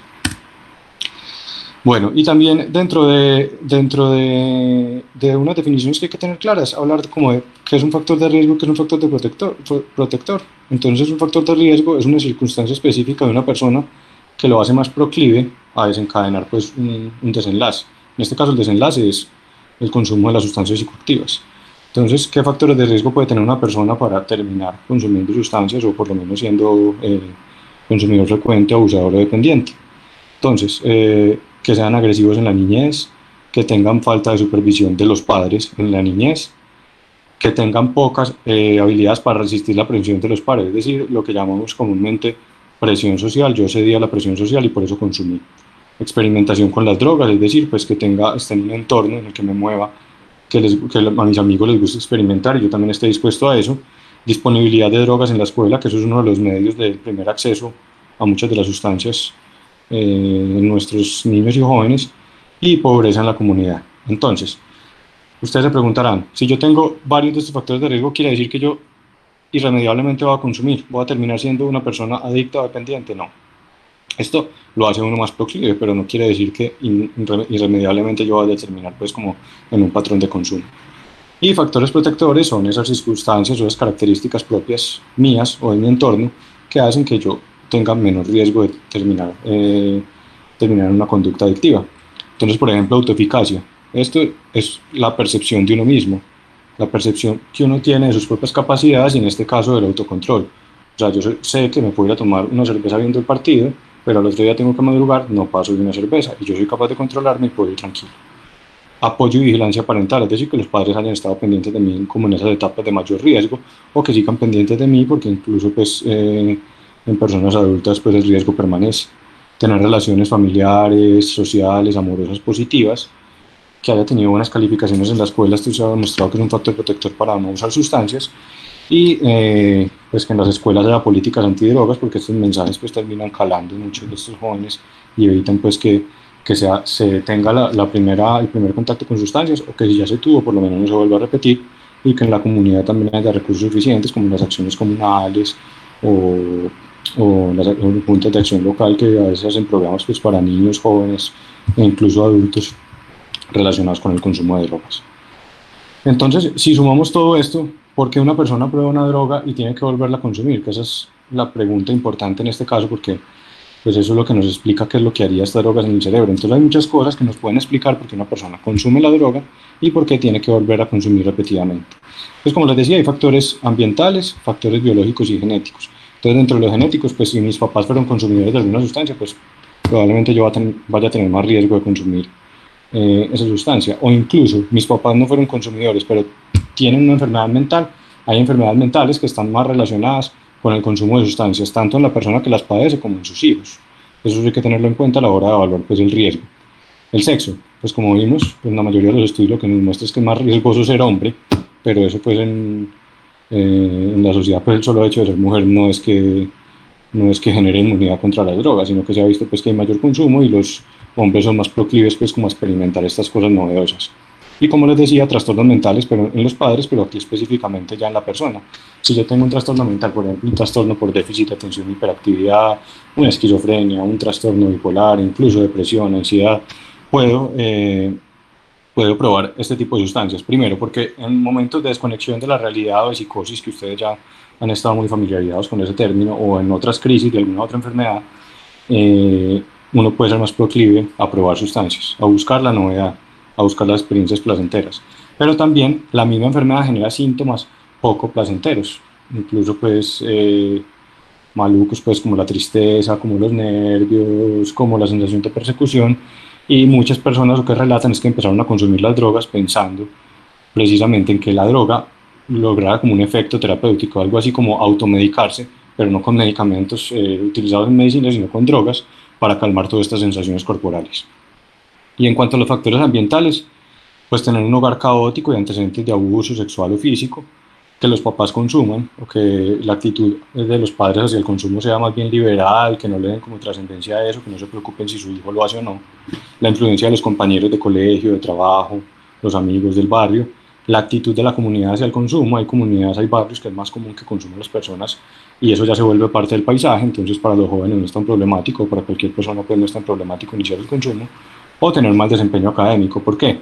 Bueno, y también dentro de unas definiciones que hay que tener claras, hablar como de qué es un factor de riesgo, qué es un factor de protector. Entonces, un factor de riesgo es una circunstancia específica de una persona que lo hace más proclive a desencadenar pues, un desenlace. En este caso, el desenlace es el consumo de las sustancias psicoactivas. Entonces, ¿qué factores de riesgo puede tener una persona para terminar consumiendo sustancias o por lo menos siendo consumidor frecuente, abusador o dependiente? Entonces, que sean agresivos en la niñez, que tengan falta de supervisión de los padres en la niñez, que tengan pocas habilidades para resistir la presión de los padres, es decir, lo que llamamos comúnmente presión social. Yo cedí a la presión social y por eso consumí. Experimentación con las drogas, es decir, pues que esté en un entorno en el que me mueva, que a mis amigos les guste experimentar y yo también esté dispuesto a eso. Disponibilidad de drogas en la escuela, que eso es uno de los medios del primer acceso a muchas de las sustancias en nuestros niños y jóvenes, y pobreza en la comunidad. Entonces, ustedes se preguntarán, si yo tengo varios de estos factores de riesgo, ¿quiere decir que yo irremediablemente voy a consumir? ¿Voy a terminar siendo una persona adicta o dependiente? No. Esto lo hace uno más proclive, pero no quiere decir que irremediablemente yo vaya a terminar pues como en un patrón de consumo. Y factores protectores son esas circunstancias o esas características propias mías o de mi entorno que hacen que yo tenga menor riesgo de terminar en una conducta adictiva. Entonces, por ejemplo, autoeficacia. Esto es la percepción de uno mismo, la percepción que uno tiene de sus propias capacidades y en este caso del autocontrol. O sea, yo sé que me puedo ir a tomar una cerveza viendo el partido, pero al otro día tengo que madrugar, no paso de una cerveza y yo soy capaz de controlarme y puedo ir tranquilo. Apoyo y vigilancia parental, es decir, que los padres hayan estado pendientes de mí como en esas etapas de mayor riesgo o que sigan pendientes de mí porque incluso pues en personas adultas pues el riesgo permanece. Tener relaciones familiares, sociales, amorosas positivas, que haya tenido buenas calificaciones en la escuela, esto se ha demostrado que es un factor protector para no usar sustancias, y pues que en las escuelas haya políticas antidrogas, porque estos mensajes pues terminan calando en muchos de estos jóvenes y evitan pues que se tenga el primer contacto con sustancias, o que si ya se tuvo por lo menos no se vuelva a repetir, y que en la comunidad también haya recursos suficientes como las acciones comunales o las juntas de acción local que a veces hacen programas pues para niños, jóvenes e incluso adultos relacionados con el consumo de drogas. Entonces, si sumamos todo esto, ¿por qué una persona prueba una droga y tiene que volverla a consumir? Que esa es la pregunta importante en este caso, porque pues eso es lo que nos explica qué es lo que haría estas drogas en el cerebro. Entonces hay muchas cosas que nos pueden explicar por qué una persona consume la droga y por qué tiene que volver a consumir repetidamente. Pues como les decía, hay factores ambientales, factores biológicos y genéticos. Entonces dentro de los genéticos, pues si mis papás fueron consumidores de alguna sustancia, pues probablemente yo vaya a tener más riesgo de consumir esa sustancia. O incluso mis papás no fueron consumidores, pero tienen una enfermedad mental. Hay enfermedades mentales que están más relacionadas con el consumo de sustancias, tanto en la persona que las padece como en sus hijos. Eso hay que tenerlo en cuenta a la hora de evaluar pues, el riesgo. El sexo, pues como vimos, en la mayoría de los estudios lo que nos muestra es que es más riesgoso ser hombre, pero eso pues en la sociedad pues el solo hecho de ser mujer no es que genere inmunidad contra las drogas, sino que se ha visto pues que hay mayor consumo y los hombres son más proclives pues como a experimentar estas cosas novedosas. Y como les decía, trastornos mentales pero en los padres, pero aquí específicamente ya en la persona. Si yo tengo un trastorno mental, por ejemplo, un trastorno por déficit de atención y hiperactividad, una esquizofrenia, un trastorno bipolar, incluso depresión, ansiedad, puedo probar este tipo de sustancias. Primero, porque en momentos de desconexión de la realidad o de psicosis, que ustedes ya han estado muy familiarizados con ese término, o en otras crisis de alguna otra enfermedad, uno puede ser más proclive a probar sustancias, a buscar la novedad, a buscar las experiencias placenteras. Pero también la misma enfermedad genera síntomas poco placenteros, incluso pues malucos pues como la tristeza, como los nervios, como la sensación de persecución, Y muchas personas lo que relatan es que empezaron a consumir las drogas pensando precisamente en que la droga lograra como un efecto terapéutico, algo así como automedicarse, pero no con medicamentos utilizados en medicina, sino con drogas para calmar todas estas sensaciones corporales. Y en cuanto a los factores ambientales, pues tener un hogar caótico y antecedentes de abuso sexual o físico, que los papás consuman, o que la actitud de los padres hacia el consumo sea más bien liberal, que no le den como trascendencia a eso, que no se preocupen si su hijo lo hace o no, la influencia de los compañeros de colegio, de trabajo, los amigos del barrio, la actitud de la comunidad hacia el consumo. Hay comunidades, hay barrios que es más común que consuman las personas y eso ya se vuelve parte del paisaje, entonces para los jóvenes no es tan problemático, para cualquier persona pues no es tan problemático iniciar el consumo, o tener mal desempeño académico. ¿Por qué?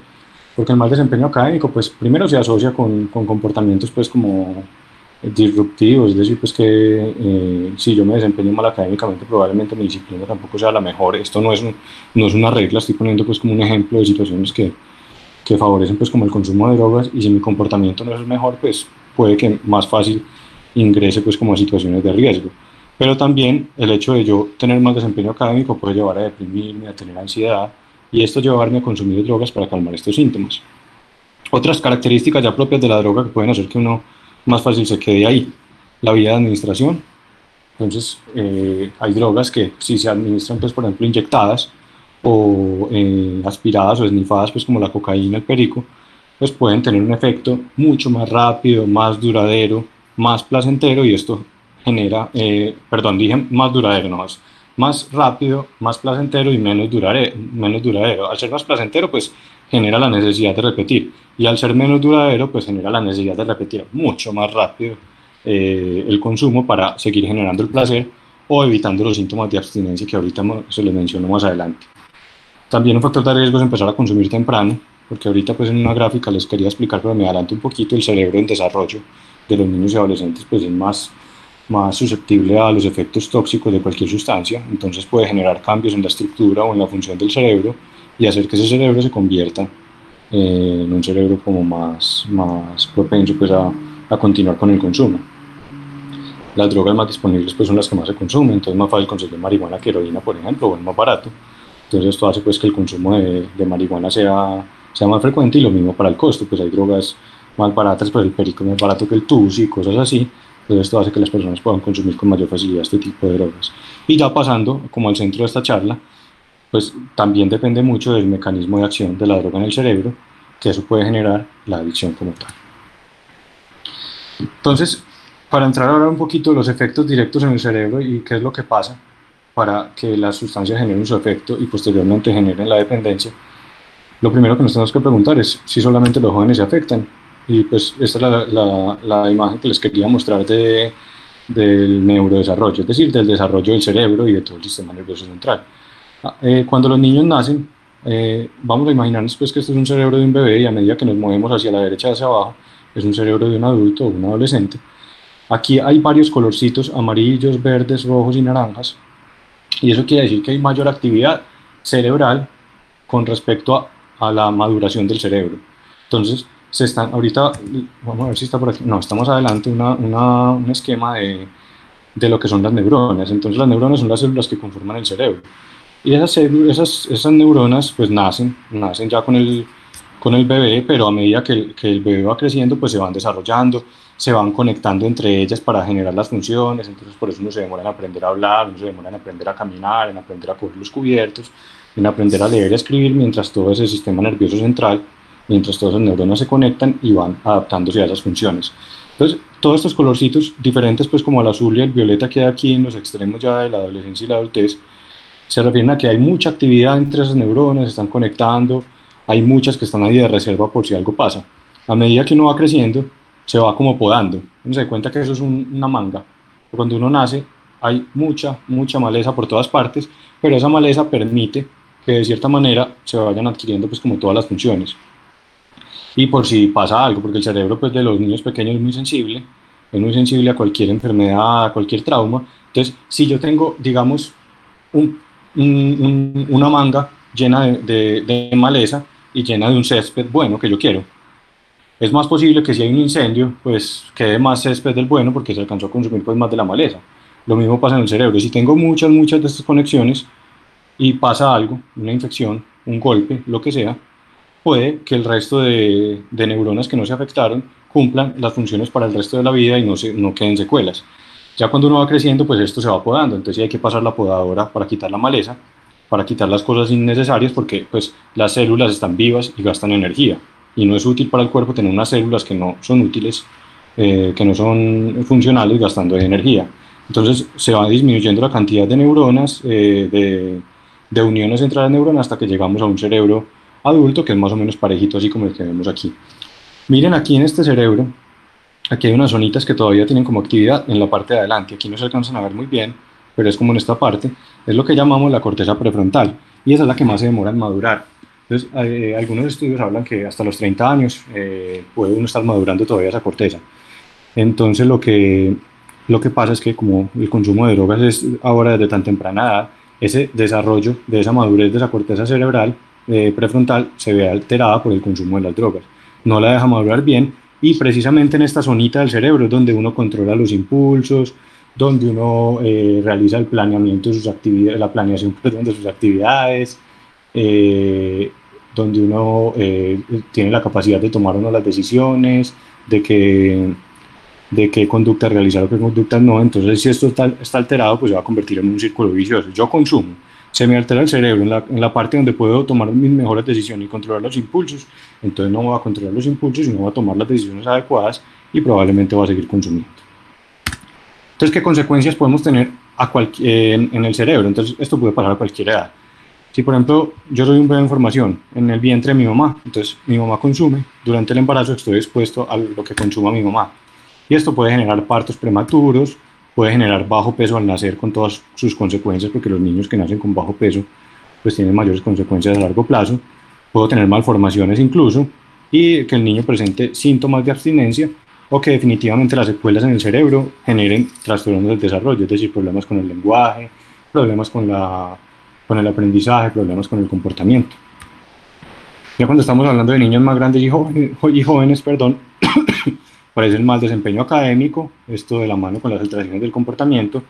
Porque el mal desempeño académico, pues primero se asocia con comportamientos pues como disruptivos, es decir, pues que si yo me desempeño mal académicamente, probablemente mi disciplina tampoco sea la mejor. Esto no es una regla, estoy poniendo pues como un ejemplo de situaciones que favorecen pues como el consumo de drogas, y si mi comportamiento no es el mejor, pues puede que más fácil ingrese pues como a situaciones de riesgo. Pero también el hecho de yo tener mal desempeño académico puede llevar a deprimirme, a tener ansiedad, y esto llevarme a consumir drogas para calmar estos síntomas. Otras características ya propias de la droga que pueden hacer que uno más fácil se quede ahí: la vía de administración. Entonces, hay drogas que si se administran, pues, por ejemplo, inyectadas o aspiradas o esnifadas, pues como la cocaína, el perico, pues pueden tener un efecto mucho más rápido, más duradero, más placentero, y esto genera, perdón, dije más duradero, no, es más rápido, más placentero y menos duradero. Al ser más placentero, pues genera la necesidad de repetir, y al ser menos duradero, pues genera la necesidad de repetir mucho más rápido el consumo para seguir generando el placer o evitando los síntomas de abstinencia que ahorita se les menciono más adelante. También un factor de riesgo es empezar a consumir temprano, porque ahorita pues en una gráfica les quería explicar, pero me adelanto un poquito. El cerebro en desarrollo de los niños y adolescentes pues es más susceptible a los efectos tóxicos de cualquier sustancia, entonces puede generar cambios en la estructura o en la función del cerebro y hacer que ese cerebro se convierta en un cerebro como más propenso pues a continuar con el consumo. Las drogas más disponibles pues son las que más se consumen, entonces es más fácil conseguir marihuana que heroína, por ejemplo, o es más barato. Entonces esto hace pues que el consumo de marihuana sea más frecuente, y lo mismo para el costo, pues hay drogas más baratas, pues el perico es más barato que el tusi y cosas así. Entonces esto hace que las personas puedan consumir con mayor facilidad este tipo de drogas. Y ya pasando como al centro de esta charla, pues también depende mucho del mecanismo de acción de la droga en el cerebro, que eso puede generar la adicción como tal. Entonces, para entrar ahora un poquito los efectos directos en el cerebro y qué es lo que pasa para que las sustancias generen su efecto y posteriormente generen la dependencia, lo primero que nos tenemos que preguntar es si solamente los jóvenes se afectan. Y pues esta es la imagen que les quería mostrar del neurodesarrollo, es decir, del desarrollo del cerebro y de todo el sistema nervioso central. Cuando los niños nacen, vamos a imaginarnos pues que este es un cerebro de un bebé, y a medida que nos movemos hacia la derecha y hacia abajo, es un cerebro de un adulto o un adolescente. Aquí hay varios colorcitos: amarillos, verdes, rojos y naranjas, y eso quiere decir que hay mayor actividad cerebral con respecto a la maduración del cerebro. Entonces, ahorita, vamos a ver si está por aquí, no, estamos adelante, un esquema de lo que son las neuronas. Entonces las neuronas son las células que conforman el cerebro, y esas neuronas pues nacen ya con el bebé, pero a medida que el bebé va creciendo, pues se van desarrollando, se van conectando entre ellas para generar las funciones. Entonces por eso uno se demora en aprender a hablar, uno se demora en aprender a caminar, en aprender a coger los cubiertos, en aprender a leer y a escribir, mientras todo ese sistema nervioso central, mientras todas esas neuronas se conectan y van adaptándose a esas funciones. Entonces, todos estos colorcitos diferentes, pues como el azul y el violeta que hay aquí en los extremos ya de la adolescencia y la adultez, se refieren a que hay mucha actividad entre esas neuronas, se están conectando, hay muchas que están ahí de reserva por si algo pasa. A medida que uno va creciendo, se va como podando. Uno se da cuenta que eso es una manga. Cuando uno nace, hay mucha maleza por todas partes, pero esa maleza permite que de cierta manera se vayan adquiriendo pues como todas las funciones. Y por si pasa algo, porque el cerebro pues de los niños pequeños es muy sensible a cualquier enfermedad, a cualquier trauma. Entonces, si yo tengo, digamos, una manga llena de maleza y llena de un césped bueno que yo quiero, es más posible que si hay un incendio, pues quede más césped del bueno porque se alcanzó a consumir pues más de la maleza. Lo mismo pasa en el cerebro. Si tengo muchas de estas conexiones, y pasa algo, una infección, un golpe, lo que sea, puede que el resto de neuronas que no se afectaron cumplan las funciones para el resto de la vida y no queden secuelas. Ya cuando uno va creciendo, pues esto se va podando, entonces sí hay que pasar la podadora para quitar la maleza, para quitar las cosas innecesarias, porque pues las células están vivas y gastan energía, y no es útil para el cuerpo tener unas células que no son útiles, que no son funcionales, gastando energía. Entonces se va disminuyendo la cantidad de neuronas, de uniones entre las neuronas, hasta que llegamos a un cerebro adulto que es más o menos parejito, así como el que vemos aquí. Miren aquí en este cerebro, aquí hay unas zonitas que todavía tienen como actividad en la parte de adelante. Aquí no se alcanzan a ver muy bien, pero es como en esta parte. Es lo que llamamos la corteza prefrontal, y esa es la que más se demora en madurar. Entonces, algunos estudios hablan que hasta los 30 años puede uno estar madurando todavía esa corteza. Entonces, lo que pasa es que como el consumo de drogas es ahora desde tan temprana edad, ese desarrollo de esa madurez de esa corteza cerebral prefrontal se ve alterada por el consumo de las drogas. No la deja madurar bien, y precisamente en esta zonita del cerebro es donde uno controla los impulsos, donde uno realiza el planeamiento de sus actividades, la planeación, perdón, de sus actividades, donde uno tiene la capacidad de tomar uno las decisiones, de qué conducta realizar o qué conducta no. Entonces, si esto está alterado, pues se va a convertir en un círculo vicioso. Yo consumo, se me altera el cerebro en la parte donde puedo tomar mis mejores decisiones y controlar los impulsos, entonces no voy a controlar los impulsos y no voy a tomar las decisiones adecuadas, y probablemente voy a seguir consumiendo. Entonces, ¿qué consecuencias podemos tener en el cerebro? Entonces, esto puede pasar a cualquier edad. Si, por ejemplo, yo soy un bebé en formación en el vientre de mi mamá, entonces mi mamá consume, durante el embarazo estoy expuesto a lo que consuma mi mamá. Y esto puede generar partos prematuros, puede generar bajo peso al nacer con todas sus consecuencias, porque los niños que nacen con bajo peso pues tienen mayores consecuencias a largo plazo. Puedo tener malformaciones incluso, y que el niño presente síntomas de abstinencia, o que definitivamente las secuelas en el cerebro generen trastornos del desarrollo, es decir, problemas con el lenguaje, problemas con el aprendizaje, problemas con el comportamiento. Ya cuando estamos hablando de niños más grandes y jóvenes, parece el mal desempeño académico, esto de la mano con las alteraciones del comportamiento.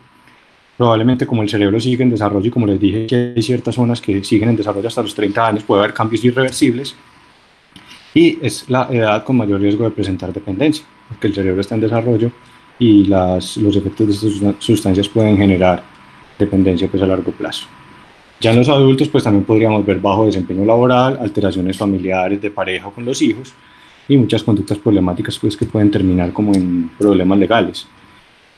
Probablemente, como el cerebro sigue en desarrollo, y como les dije que hay ciertas zonas que siguen en desarrollo hasta los 30 años, puede haber cambios irreversibles, y es la edad con mayor riesgo de presentar dependencia, porque el cerebro está en desarrollo y los efectos de estas sustancias pueden generar dependencia pues a largo plazo. Ya en los adultos pues también podríamos ver bajo desempeño laboral, alteraciones familiares, de pareja o con los hijos, y muchas conductas problemáticas pues que pueden terminar como en problemas legales.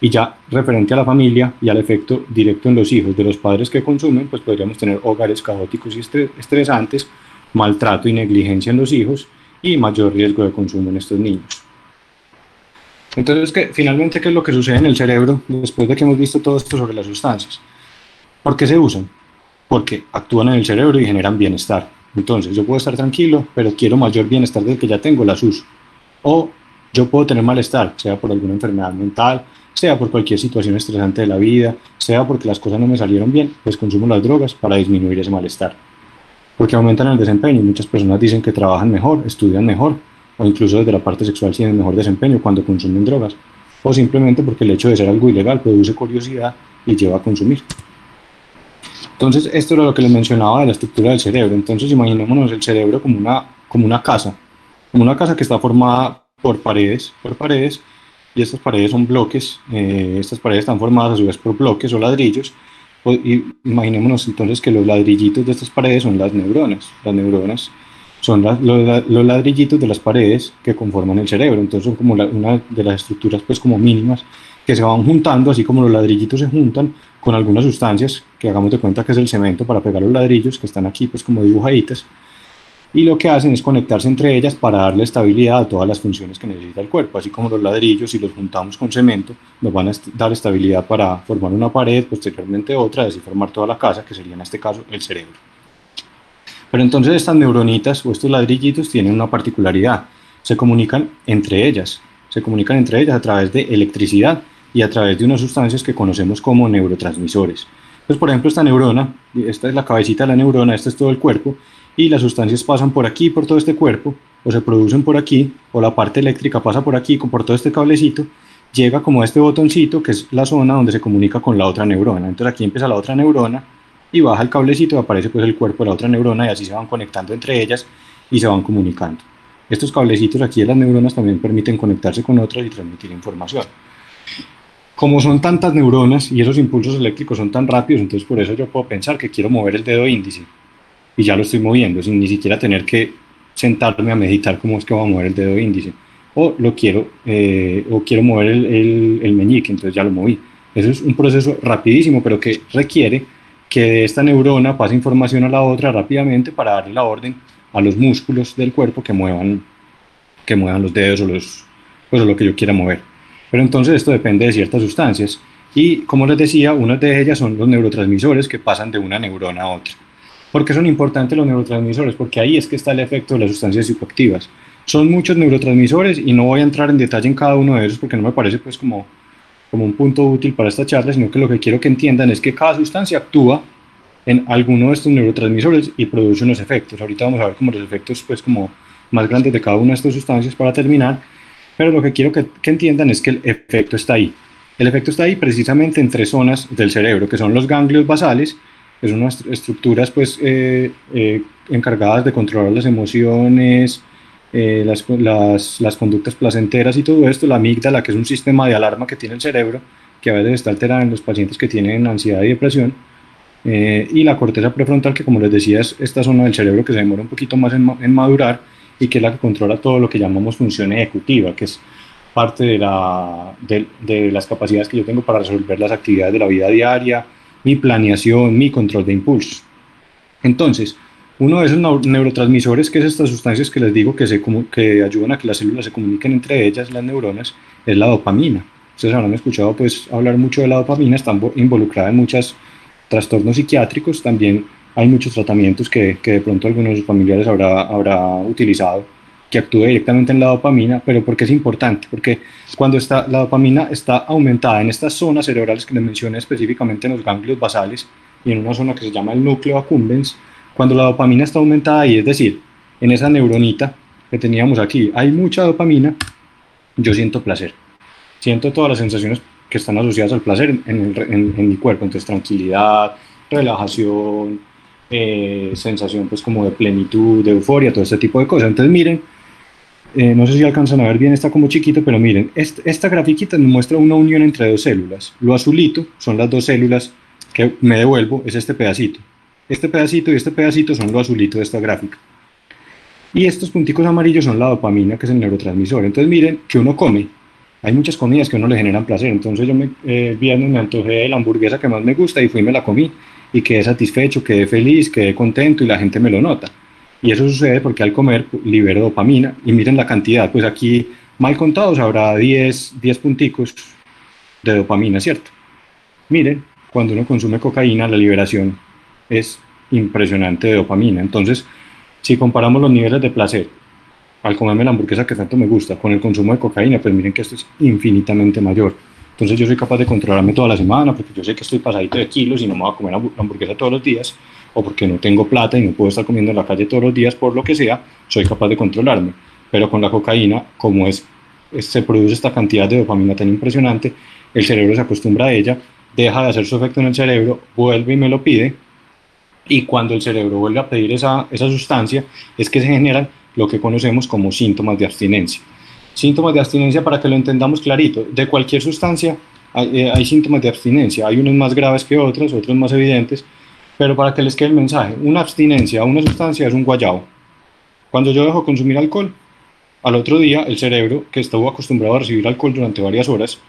Y ya referente a la familia y al efecto directo en los hijos de los padres que consumen, pues podríamos tener hogares caóticos y estresantes, maltrato y negligencia en los hijos, y mayor riesgo de consumo en estos niños. Entonces, finalmente, ¿qué es lo que sucede en el cerebro después de que hemos visto todo esto sobre las sustancias? ¿Por qué se usan? Porque actúan en el cerebro y generan bienestar. Entonces, yo puedo estar tranquilo, pero quiero mayor bienestar del que ya tengo, las uso. O yo puedo tener malestar, sea por alguna enfermedad mental, sea por cualquier situación estresante de la vida, sea porque las cosas no me salieron bien, pues consumo las drogas para disminuir ese malestar. Porque aumentan el desempeño, y muchas personas dicen que trabajan mejor, estudian mejor, o incluso desde la parte sexual tienen mejor desempeño cuando consumen drogas, o simplemente porque el hecho de ser algo ilegal produce curiosidad y lleva a consumir. Entonces, esto era lo que les mencionaba de la estructura del cerebro. Entonces, imaginémonos el cerebro como una casa que está formada por paredes, y estas paredes son bloques, estas paredes están formadas a su vez por bloques o ladrillos, y imaginémonos entonces que los ladrillitos de estas paredes son las neuronas. Las neuronas son los ladrillitos de las paredes que conforman el cerebro. Entonces son como una de las estructuras pues como mínimas que se van juntando, así como los ladrillitos se juntan con algunas sustancias que hagamos de cuenta que es el cemento para pegar los ladrillos, que están aquí pues como dibujaditas, y lo que hacen es conectarse entre ellas para darle estabilidad a todas las funciones que necesita el cuerpo. Así como los ladrillos, si los juntamos con cemento, nos van a dar estabilidad para formar una pared, posteriormente otra, y así formar toda la casa, que sería en este caso el cerebro. Pero entonces estas neuronitas o estos ladrillitos tienen una particularidad: se comunican entre ellas a través de electricidad y a través de unas sustancias que conocemos como neurotransmisores. Entonces, por ejemplo, esta neurona, esta es la cabecita de la neurona, este es todo el cuerpo, y las sustancias pasan por aquí, por todo este cuerpo, o se producen por aquí, o la parte eléctrica pasa por aquí, por todo este cablecito, llega como a este botoncito, que es la zona donde se comunica con la otra neurona. Entonces aquí empieza la otra neurona, y baja el cablecito y aparece pues el cuerpo de la otra neurona y así se van conectando entre ellas y se van comunicando. Estos cablecitos aquí de las neuronas también permiten conectarse con otras y transmitir información. Como son tantas neuronas y esos impulsos eléctricos son tan rápidos, entonces por eso yo puedo pensar que quiero mover el dedo índice y ya lo estoy moviendo sin ni siquiera tener que sentarme a meditar cómo es que voy a mover el dedo índice. O quiero mover el meñique, entonces ya lo moví. Eso es un proceso rapidísimo, pero que requiere que de esta neurona pase información a la otra rápidamente para darle la orden a los músculos del cuerpo que muevan los dedos o lo que yo quiera mover. Pero entonces esto depende de ciertas sustancias y, como les decía, una de ellas son los neurotransmisores que pasan de una neurona a otra. ¿Por qué son importantes los neurotransmisores? Porque ahí es que está el efecto de las sustancias psicoactivas. Son muchos neurotransmisores y no voy a entrar en detalle en cada uno de esos porque no me parece pues como un punto útil para esta charla, sino que lo que quiero que entiendan es que cada sustancia actúa en alguno de estos neurotransmisores y produce unos efectos. Ahorita vamos a ver como los efectos pues como más grandes de cada una de estas sustancias para terminar, pero lo que quiero que entiendan es que el efecto está ahí. El efecto está ahí precisamente en 3 zonas del cerebro, que son los ganglios basales, que son unas estructuras pues, encargadas de controlar las emociones, las conductas placenteras y todo esto, la amígdala, que es un sistema de alarma que tiene el cerebro, que a veces está alterada en los pacientes que tienen ansiedad y depresión, y la corteza prefrontal, que como les decía es esta zona del cerebro que se demora un poquito más en madurar y que es la que controla todo lo que llamamos función ejecutiva, que es parte de las capacidades que yo tengo para resolver las actividades de la vida diaria, mi planeación, mi control de impulsos. Entonces, uno de esos neurotransmisores, que es estas sustancias que les digo que ayudan a que las células se comuniquen entre ellas, las neuronas, es la dopamina. Ustedes habrán escuchado pues, hablar mucho de la dopamina, está involucrada en muchos trastornos psiquiátricos, también hay muchos tratamientos que de pronto algunos de sus familiares habrá utilizado, que actúe directamente en la dopamina, pero ¿por qué es importante? Porque cuando la dopamina está aumentada en estas zonas cerebrales que les mencioné, específicamente en los ganglios basales y en una zona que se llama el núcleo accumbens, cuando la dopamina está aumentada ahí, es decir, en esa neuronita que teníamos aquí, hay mucha dopamina, yo siento placer, siento todas las sensaciones que están asociadas al placer en mi cuerpo, entonces tranquilidad, relajación, sensación pues como de plenitud, de euforia, todo este tipo de cosas. Entonces miren, no sé si alcanzan a ver bien, está como chiquito, pero miren, esta grafiquita nos muestra una unión entre 2 células. Lo azulito son las 2 células que me devuelvo, es este pedacito. Este pedacito y este pedacito son lo azulito de esta gráfica. Y estos punticos amarillos son la dopamina, que es el neurotransmisor. Entonces miren que uno come. Hay muchas comidas que a uno le generan placer. Entonces yo el viernes me antojé de la hamburguesa que más me gusta y fui y me la comí. Y quedé satisfecho, quedé feliz, quedé contento y la gente me lo nota. Y eso sucede porque al comer libero dopamina. Y miren la cantidad, pues aquí mal contados habrá 10 punticos de dopamina, ¿cierto? Miren, cuando uno consume cocaína, la liberación es impresionante de dopamina. Entonces, si comparamos los niveles de placer al comerme la hamburguesa que tanto me gusta con el consumo de cocaína, pues miren que esto es infinitamente mayor. Entonces yo soy capaz de controlarme toda la semana porque yo sé que estoy pasadito de kilos y no me voy a comer hamburguesa todos los días, o porque no tengo plata y no puedo estar comiendo en la calle todos los días, por lo que sea, soy capaz de controlarme. Pero con la cocaína, como se produce esta cantidad de dopamina tan impresionante, el cerebro se acostumbra a ella, deja de hacer su efecto en el cerebro, vuelve y me lo pide, y cuando el cerebro vuelve a pedir esa sustancia, es que se generan lo que conocemos como síntomas de abstinencia. Síntomas de abstinencia, para que lo entendamos clarito, de cualquier sustancia hay síntomas de abstinencia, hay unos más graves que otros más evidentes, pero para que les quede el mensaje, una abstinencia a una sustancia es un guayabo. Cuando yo dejo de consumir alcohol, al otro día el cerebro, que estuvo acostumbrado a recibir alcohol durante varias horas,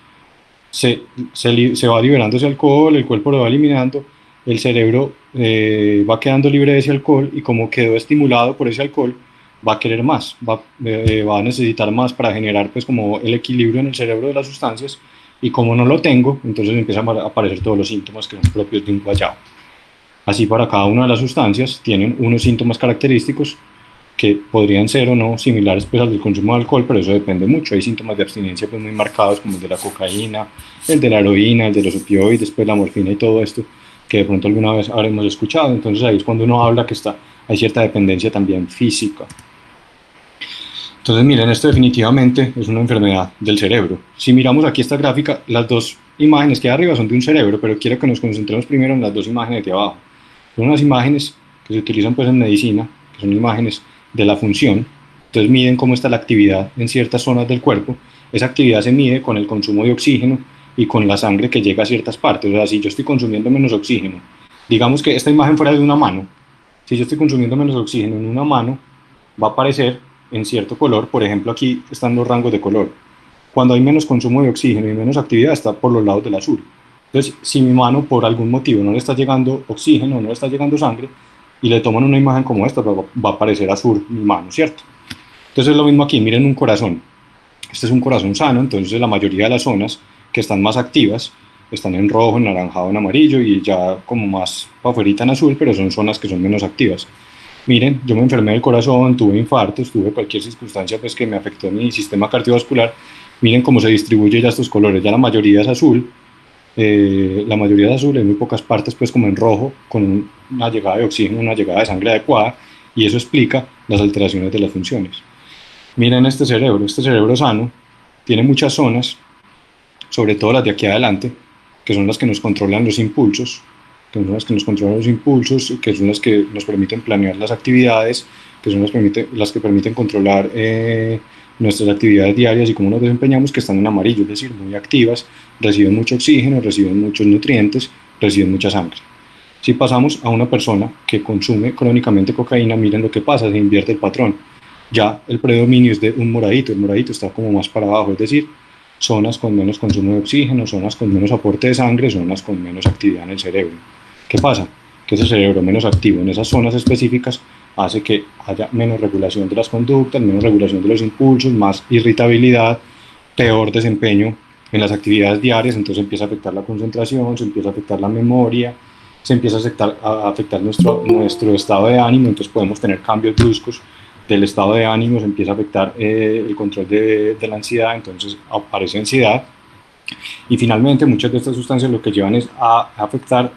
se va liberando ese alcohol, el cuerpo lo va eliminando, el cerebro va quedando libre de ese alcohol y como quedó estimulado por ese alcohol, va a querer más, va a necesitar más para generar pues como el equilibrio en el cerebro de las sustancias, y como no lo tengo, entonces empiezan a aparecer todos los síntomas que son propios de un guayabo. Así para cada una de las sustancias tienen unos síntomas característicos que podrían ser o no similares pues al del consumo de alcohol, pero eso depende mucho. Hay síntomas de abstinencia pues muy marcados como el de la cocaína, el de la heroína, el de los opioides, pues la morfina y todo esto, que de pronto alguna vez habremos escuchado. Entonces ahí es cuando uno habla que hay cierta dependencia también física. Entonces miren, esto definitivamente es una enfermedad del cerebro. Si miramos aquí esta gráfica, las 2 imágenes que hay arriba son de un cerebro, pero quiero que nos concentremos primero en las 2 imágenes de abajo. Son unas imágenes que se utilizan pues en medicina, que son imágenes de la función. Entonces miden cómo está la actividad en ciertas zonas del cuerpo. Esa actividad se mide con el consumo de oxígeno y con la sangre que llega a ciertas partes. O sea, si yo estoy consumiendo menos oxígeno, digamos que esta imagen fuera de una mano, si yo estoy consumiendo menos oxígeno en una mano, va a aparecer en cierto color. Por ejemplo, aquí están los rangos de color. Cuando hay menos consumo de oxígeno y menos actividad, está por los lados del azul. Entonces, si mi mano por algún motivo no le está llegando oxígeno, no le está llegando sangre, y le toman una imagen como esta, pues va a aparecer azul mi mano, ¿cierto? Entonces es lo mismo aquí, miren un corazón. Este es un corazón sano, entonces la mayoría de las zonas que están más activas están en rojo, en naranjado, en amarillo y ya como más para afuera en azul, pero son zonas que son menos activas. Miren, yo me enfermé del corazón, tuve infartos, tuve cualquier circunstancia pues, que me afectó mi sistema cardiovascular. Miren cómo se distribuye ya estos colores, ya la mayoría es azul, en muy pocas partes pues como en rojo, con una llegada de oxígeno, una llegada de sangre adecuada, y eso explica las alteraciones de las funciones. Miren este cerebro sano tiene muchas zonas, sobre todo las de aquí adelante, que son las que nos controlan los impulsos, que son las que nos permiten planear las actividades, que son las que permiten controlar nuestras actividades diarias y cómo nos desempeñamos, que están en amarillo, es decir, muy activas, reciben mucho oxígeno, reciben muchos nutrientes, reciben mucha sangre. Si pasamos a una persona que consume crónicamente cocaína, miren lo que pasa, se invierte el patrón. Ya el predominio es de un moradito, el moradito está como más para abajo, es decir, zonas con menos consumo de oxígeno, zonas con menos aporte de sangre, zonas con menos actividad en el cerebro. ¿Qué pasa? Que ese cerebro menos activo en esas zonas específicas hace que haya menos regulación de las conductas, menos regulación de los impulsos, más irritabilidad, peor desempeño en las actividades diarias, entonces empieza a afectar la concentración, se empieza a afectar la memoria, se empieza a afectar nuestro estado de ánimo, entonces podemos tener cambios bruscos del estado de ánimo, se empieza a afectar el control de la ansiedad, entonces aparece ansiedad. Y finalmente muchas de estas sustancias lo que llevan es a afectar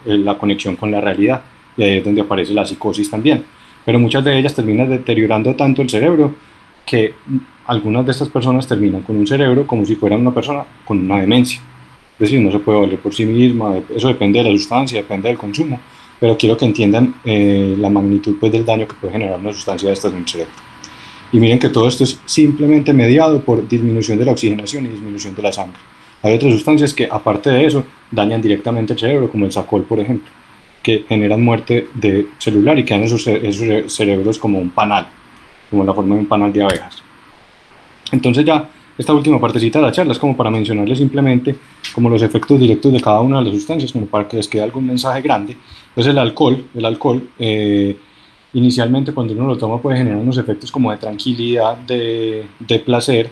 la conexión con la realidad, y ahí es donde aparece la psicosis también. Pero muchas de ellas terminan deteriorando tanto el cerebro que algunas de estas personas terminan con un cerebro como si fueran una persona con una demencia. Es decir, no se puede valer por sí misma, eso depende de la sustancia, depende del consumo, pero quiero que entiendan la magnitud pues, del daño que puede generar una sustancia de estas en el cerebro. Y miren que todo esto es simplemente mediado por disminución de la oxigenación y disminución de la sangre. Hay otras sustancias que, aparte de eso, dañan directamente el cerebro, como el Sacol, por ejemplo, que generan muerte celular y quedan esos cerebros como un panal, como la forma de un panal de abejas. Entonces ya, esta última partecita de la charla es como para mencionarles simplemente como los efectos directos de cada una de las sustancias, como para que les quede algún mensaje grande. Entonces el alcohol inicialmente cuando uno lo toma puede generar unos efectos como de tranquilidad, de placer,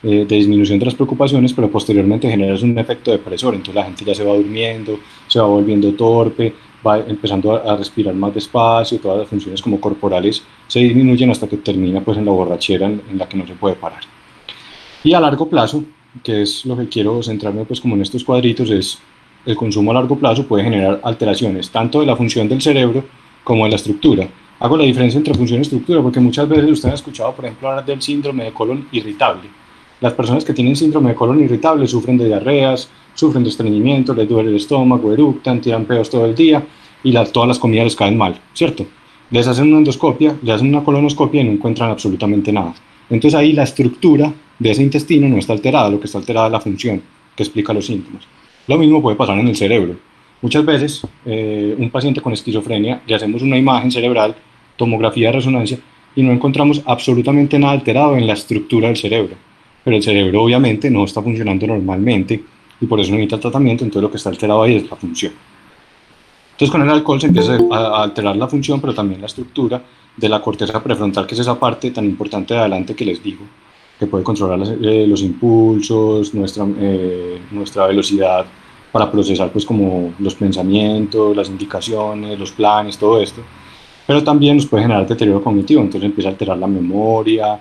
de disminución de las preocupaciones, pero posteriormente genera un efecto depresor, entonces la gente ya se va durmiendo, se va volviendo torpe, va empezando a respirar más despacio, todas las funciones como corporales se disminuyen hasta que termina pues en la borrachera en la que no se puede parar. Y a largo plazo, que es lo que quiero centrarme pues como en estos cuadritos, es el consumo a largo plazo puede generar alteraciones tanto de la función del cerebro como de la estructura. Hago la diferencia entre función y estructura porque muchas veces ustedes han escuchado, por ejemplo, hablar del síndrome de colon irritable. Las personas que tienen síndrome de colon irritable sufren de diarreas, sufren de estreñimiento, les duele el estómago, eructan, tiran pedos todo el día y todas las comidas les caen mal, ¿cierto? Les hacen una endoscopia, les hacen una colonoscopia y no encuentran absolutamente nada. Entonces ahí la estructura de ese intestino no está alterada, lo que está alterada es la función que explica los síntomas. Lo mismo puede pasar en el cerebro. Muchas veces un paciente con esquizofrenia le hacemos una imagen cerebral, tomografía de resonancia y no encontramos absolutamente nada alterado en la estructura del cerebro. Pero el cerebro obviamente no está funcionando normalmente y por eso necesita tratamiento, entonces lo que está alterado ahí es la función. Entonces con el alcohol se empieza a alterar la función, pero también la estructura de la corteza prefrontal, que es esa parte tan importante de adelante que les digo, que puede controlar los impulsos, nuestra velocidad para procesar pues como los pensamientos, las indicaciones, los planes, todo esto. Pero también nos puede generar deterioro cognitivo, entonces empieza a alterar la memoria,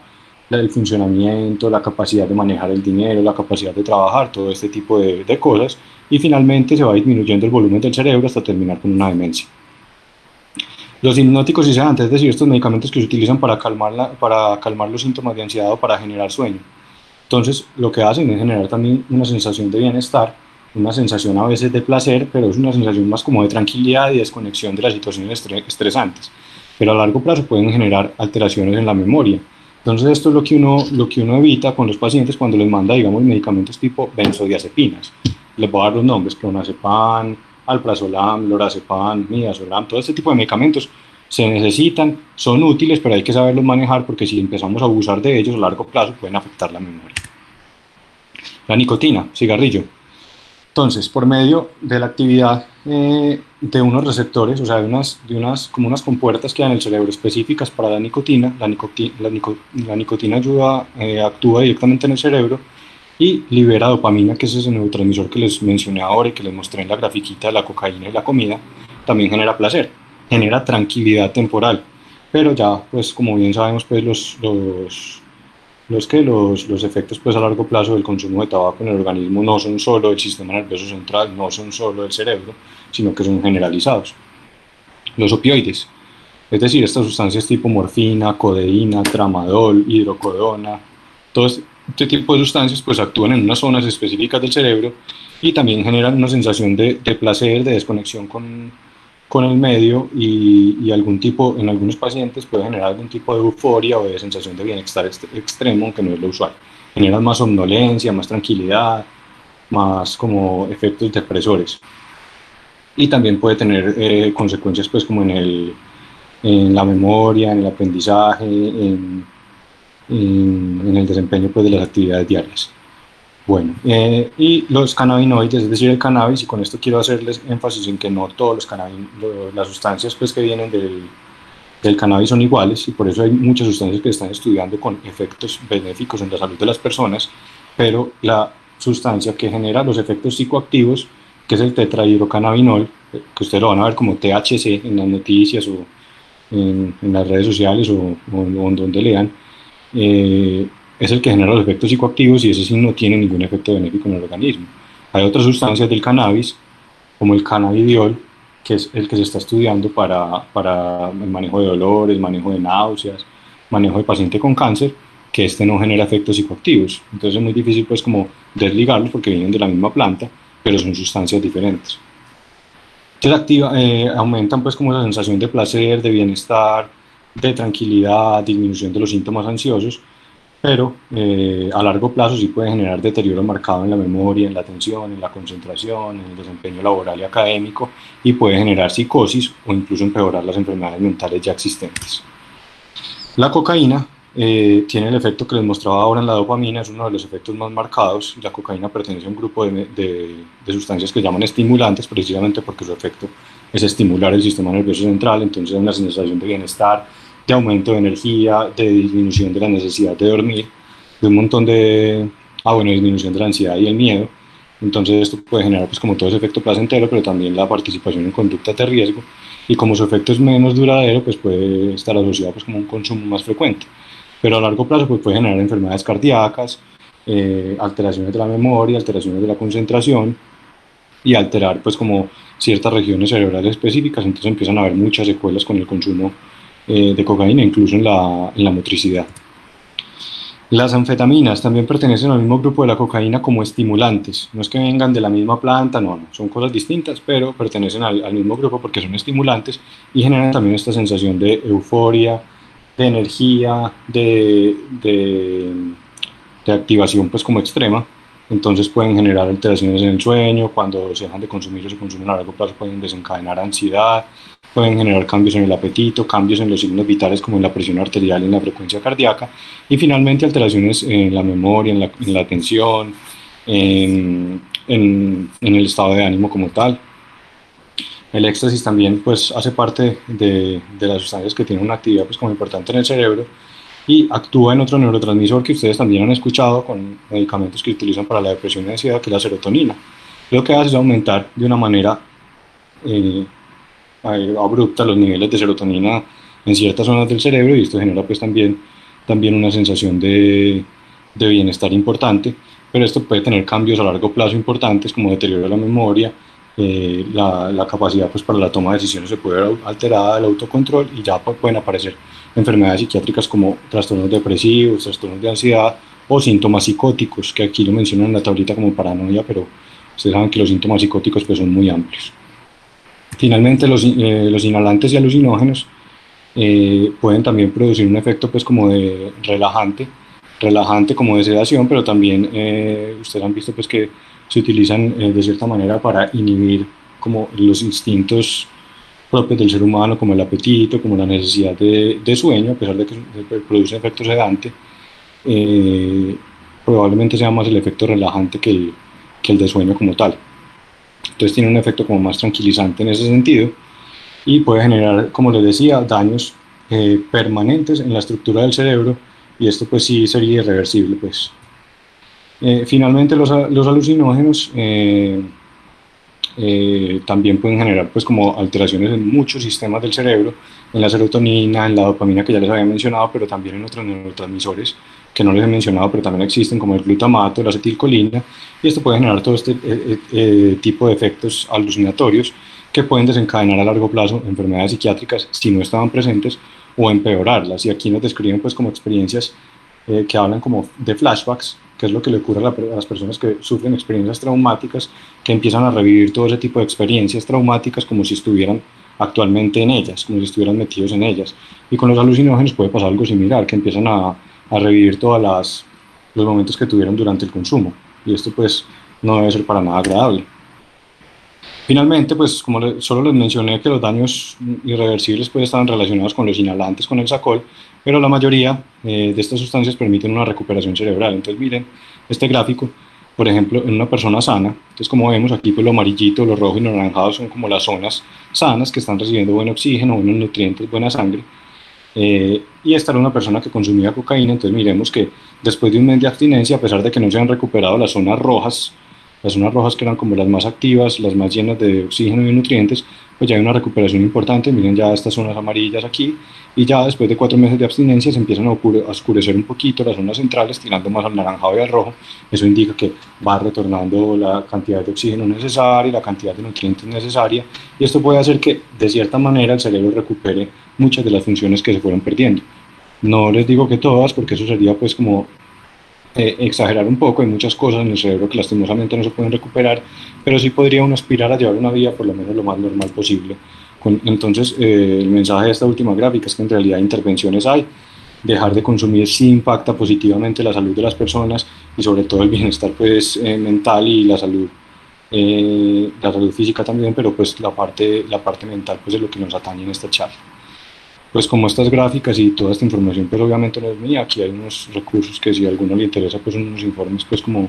el funcionamiento, la capacidad de manejar el dinero, la capacidad de trabajar, todo este tipo de cosas, y finalmente se va disminuyendo el volumen del cerebro hasta terminar con una demencia. Los hipnóticos y sedantes, es decir, estos medicamentos que se utilizan para calmar los síntomas de ansiedad o para generar sueño. Entonces, lo que hacen es generar también una sensación de bienestar una sensación a veces de placer, pero es una sensación más como de tranquilidad y desconexión de las situaciones estresantes. Pero a largo plazo pueden generar alteraciones en la memoria. Entonces esto es lo que uno evita con los pacientes cuando les manda, digamos, medicamentos tipo benzodiazepinas. Les voy a dar los nombres: clonazepam, alprazolam, lorazepam, midazolam. Todo este tipo de medicamentos se necesitan, son útiles, pero hay que saberlos manejar, porque si empezamos a abusar de ellos a largo plazo pueden afectar la memoria. La nicotina, cigarrillo. Entonces, por medio de la actividad de unos receptores, o sea, como unas compuertas que hay en el cerebro específicas para la nicotina, la nicotina actúa directamente en el cerebro y libera dopamina, que es ese neurotransmisor que les mencioné ahora y que les mostré en la grafiquita de la cocaína y la comida. También genera placer, genera tranquilidad temporal, pero ya, pues como bien sabemos, pues los efectos pues a largo plazo del consumo de tabaco en el organismo no son solo del sistema nervioso central, no son solo del cerebro, sino que son generalizados. Los opioides, es decir, estas sustancias tipo morfina, codeína, tramadol, hidrocodona, todo este tipo de sustancias pues actúan en unas zonas específicas del cerebro y también generan una sensación de placer, de desconexión con el medio, y en algunos pacientes puede generar algún tipo de euforia o de sensación de bienestar extremo, aunque no es lo usual. Generan más somnolencia, más tranquilidad, más como efectos depresores. Y también puede tener consecuencias pues como en la memoria, en el aprendizaje, en el desempeño pues de las actividades diarias. Bueno, y los cannabinoides, es decir, el cannabis, y con esto quiero hacerles énfasis en que no todos las sustancias pues, que vienen del cannabis son iguales, y por eso hay muchas sustancias que se están estudiando con efectos benéficos en la salud de las personas, pero la sustancia que genera los efectos psicoactivos, que es el tetrahidrocannabinol, que ustedes lo van a ver como THC en las noticias o en las redes sociales o en donde lean, es el que genera los efectos psicoactivos, y ese sí no tiene ningún efecto benéfico en el organismo. Hay otras sustancias del cannabis, como el cannabidiol, que es el que se está estudiando para el manejo de dolores, manejo de náuseas, manejo de paciente con cáncer, que este no genera efectos psicoactivos. Entonces es muy difícil pues como desligarlos, porque vienen de la misma planta, pero son sustancias diferentes. Entonces aumentan pues como la sensación de placer, de bienestar, de tranquilidad, disminución de los síntomas ansiosos, pero a largo plazo sí puede generar deterioro marcado en la memoria, en la atención, en la concentración, en el desempeño laboral y académico, y puede generar psicosis o incluso empeorar las enfermedades mentales ya existentes. La cocaína tiene el efecto que les mostraba ahora en la dopamina, es uno de los efectos más marcados. La cocaína pertenece a un grupo de sustancias que llaman estimulantes, precisamente porque su efecto es estimular el sistema nervioso central. Entonces hay una sensación de bienestar, de aumento de energía, de disminución de la necesidad de dormir, de un montón disminución de la ansiedad y el miedo. Entonces esto puede generar pues como todo ese efecto placentero, pero también la participación en conductas de riesgo, y como su efecto es menos duradero, pues puede estar asociado pues como un consumo más frecuente. Pero a largo plazo pues puede generar enfermedades cardíacas, alteraciones de la memoria, alteraciones de la concentración, y alterar pues como ciertas regiones cerebrales específicas. Entonces empiezan a haber muchas secuelas con el consumo de cocaína, incluso en la motricidad. Las anfetaminas también pertenecen al mismo grupo de la cocaína como estimulantes. No es que vengan de la misma planta, no, son cosas distintas, pero pertenecen al mismo grupo porque son estimulantes y generan también esta sensación de euforia, de energía, de activación pues como extrema. Entonces pueden generar alteraciones en el sueño. Cuando se dejan de consumir o se consumen a largo plazo, pueden desencadenar ansiedad, pueden generar cambios en el apetito, cambios en los signos vitales como en la presión arterial y en la frecuencia cardíaca, y finalmente alteraciones en la memoria, en la atención, en el estado de ánimo como tal. El éxtasis también pues hace parte de las sustancias que tienen una actividad pues como importante en el cerebro, y actúa en otro neurotransmisor que ustedes también han escuchado con medicamentos que utilizan para la depresión y ansiedad, que es la serotonina. Lo que hace es aumentar de una manera abrupta los niveles de serotonina en ciertas zonas del cerebro, y esto genera pues también una sensación de bienestar importante. Pero esto puede tener cambios a largo plazo importantes, como deterioro de la memoria, la capacidad pues para la toma de decisiones se puede ver alterada, el autocontrol, y ya pueden aparecer enfermedades psiquiátricas como trastornos depresivos, trastornos de ansiedad o síntomas psicóticos, que aquí lo mencionan en la tablita como paranoia, pero Ustedes saben que los síntomas psicóticos pues, son muy amplios. Finalmente, los inhalantes y alucinógenos pueden también producir un efecto pues, como de relajante como de sedación, pero también ustedes han visto pues, que se utilizan de cierta manera para inhibir como los instintos propios del ser humano, como el apetito, como la necesidad de sueño, a pesar de que produce efecto sedante. Probablemente sea más el efecto relajante que el de sueño como tal. Entonces tiene un efecto como más tranquilizante en ese sentido y puede generar, como les decía, daños permanentes en la estructura del cerebro, y esto pues sí sería irreversible. Pues. Finalmente los alucinógenos también pueden generar pues como alteraciones en muchos sistemas del cerebro, en la serotonina, en la dopamina que ya les había mencionado, pero también en otros neurotransmisores que no les he mencionado, pero también existen, como el glutamato, la acetilcolina, y esto puede generar todo este tipo de efectos alucinatorios que pueden desencadenar a largo plazo enfermedades psiquiátricas si no estaban presentes, o empeorarlas. Y aquí nos describen pues como experiencias que hablan como de flashbacks, que es lo que le ocurre a las personas que sufren experiencias traumáticas, que empiezan a revivir todo ese tipo de experiencias traumáticas como si estuvieran actualmente en ellas, como si estuvieran metidos en ellas. Y con los alucinógenos puede pasar algo similar, que empiezan a revivir todos los momentos que tuvieron durante el consumo. Y esto pues no debe ser para nada agradable. Finalmente, pues como solo les mencioné que los daños irreversibles pues están relacionados con los inhalantes, con el Hexacol, pero la mayoría de estas sustancias permiten una recuperación cerebral. Entonces miren este gráfico, por ejemplo, en una persona sana, entonces como vemos aquí pues lo amarillito, lo rojo y lo naranjado son como las zonas sanas que están recibiendo buen oxígeno, buenos nutrientes, buena sangre. Y esta era una persona que consumía cocaína. Entonces miremos que después de un mes de abstinencia, a pesar de que no se han recuperado las zonas rojas que eran como las más activas, las más llenas de oxígeno y nutrientes, pues ya hay una recuperación importante. Miren ya estas zonas amarillas aquí, y ya después de 4 meses de abstinencia se empiezan a oscurecer un poquito las zonas centrales, tirando más al naranjado y al rojo. Eso indica que va retornando la cantidad de oxígeno necesaria y la cantidad de nutrientes necesaria, y esto puede hacer que de cierta manera el cerebro recupere muchas de las funciones que se fueron perdiendo. No les digo que todas, porque eso sería pues como exagerar un poco. Hay muchas cosas en el cerebro que lastimosamente no se pueden recuperar, pero sí podría uno aspirar a llevar una vida por lo menos lo más normal posible. Entonces el mensaje de esta última gráfica es que en realidad intervenciones hay. Dejar de consumir sí impacta positivamente la salud de las personas, y sobre todo el bienestar pues, mental, y la salud física también, pero pues la parte mental pues es lo que nos atañe en esta charla. Pues como estas gráficas y toda esta información pues obviamente no es mía, aquí hay unos recursos que si a alguno le interesa pues unos informes pues como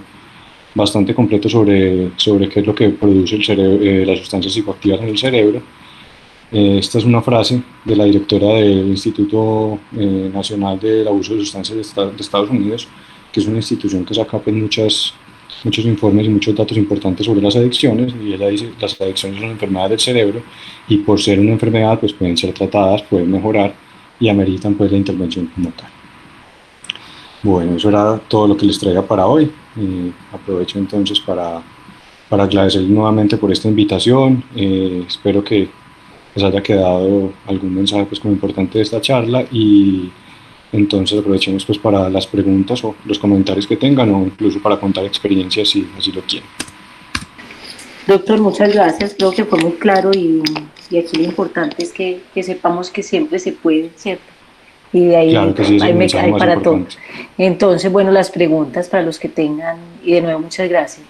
bastante completos sobre qué es lo que produce el cerebro, las sustancias psicoactivas en el cerebro. Esta es una frase de la directora del Instituto Nacional del Abuso de Sustancias de Estados Unidos, que es una institución que saca pues muchos informes y muchos datos importantes sobre las adicciones, y ella dice que las adicciones son enfermedades del cerebro, y por ser una enfermedad pues pueden ser tratadas, pueden mejorar, y ameritan pues la intervención como tal. Bueno, eso era todo lo que les traía para hoy. Aprovecho entonces para agradecerles nuevamente por esta invitación. Espero que les haya quedado algún mensaje pues como importante de esta charla, y entonces aprovechemos pues para las preguntas o los comentarios que tengan, o incluso para contar experiencias si así lo quieren. Doctor, muchas gracias. Creo que fue muy claro, y aquí lo importante es que sepamos que siempre se puede, ¿cierto? Y de ahí, claro que sí, ahí me cae para importante. todos. Entonces, bueno, las preguntas para los que tengan, y de nuevo muchas gracias.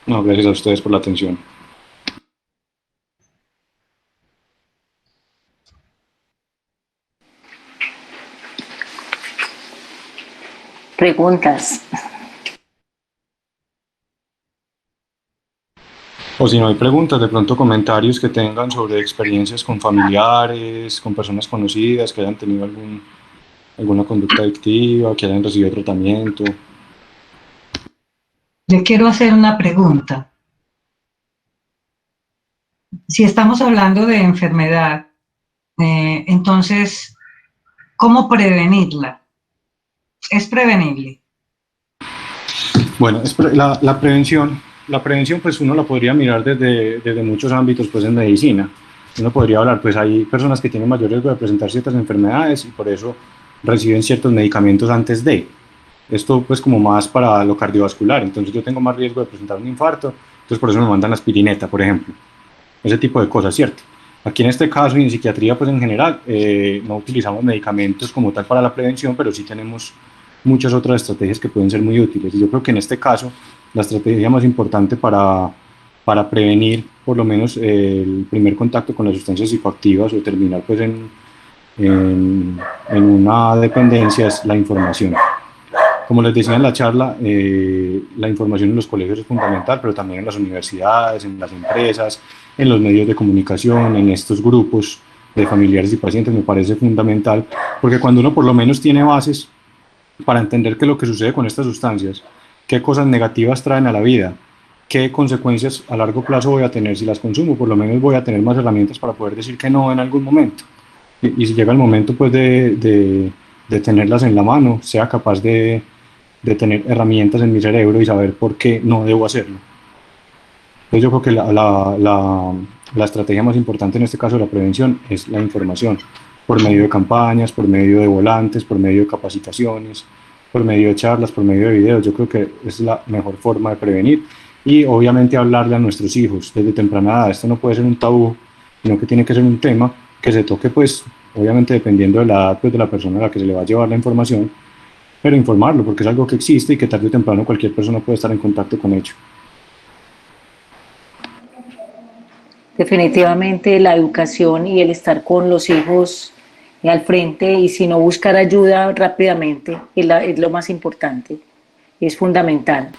No, gracias a ustedes por la atención. Preguntas. O si no hay preguntas, de pronto comentarios que tengan sobre experiencias con familiares, con personas conocidas que hayan tenido alguna conducta adictiva, que hayan recibido tratamiento. Le quiero hacer una pregunta. Si estamos hablando de enfermedad, entonces, ¿cómo prevenirla? ¿Es prevenible? Bueno, la prevención pues uno la podría mirar desde muchos ámbitos pues en medicina. Uno podría hablar, pues hay personas que tienen mayor riesgo de presentar ciertas enfermedades y por eso reciben ciertos medicamentos antes de. Esto pues como más para lo cardiovascular. Entonces yo tengo más riesgo de presentar un infarto, entonces por eso me mandan aspirineta, por ejemplo, ese tipo de cosas, ¿cierto? Aquí en este caso y en psiquiatría pues en general no utilizamos medicamentos como tal para la prevención, pero sí tenemos muchas otras estrategias que pueden ser muy útiles, y yo creo que en este caso la estrategia más importante para prevenir por lo menos el primer contacto con las sustancias psicoactivas o terminar pues en una dependencia es la información. Como les decía en la charla, la información en los colegios es fundamental, pero también en las universidades, en las empresas, en los medios de comunicación, en estos grupos de familiares y pacientes me parece fundamental, porque cuando uno por lo menos tiene bases para entender qué es lo que sucede con estas sustancias, qué cosas negativas traen a la vida, qué consecuencias a largo plazo voy a tener si las consumo, por lo menos voy a tener más herramientas para poder decir que no en algún momento. Y si llega el momento pues de tenerlas en la mano, sea capaz de tener herramientas en mi cerebro y saber por qué no debo hacerlo. Entonces yo creo que la estrategia más importante en este caso de la prevención es la información, por medio de campañas, por medio de volantes, por medio de capacitaciones, por medio de charlas, por medio de videos. Yo creo que es la mejor forma de prevenir, y obviamente hablarle a nuestros hijos desde temprana edad. Esto no puede ser un tabú, sino que tiene que ser un tema que se toque pues obviamente dependiendo de la edad pues, de la persona a la que se le va a llevar la información, pero informarlo, porque es algo que existe y que tarde o temprano cualquier persona puede estar en contacto con ello. Definitivamente la educación y el estar con los hijos al frente, y si no buscar ayuda rápidamente es lo más importante, es fundamental,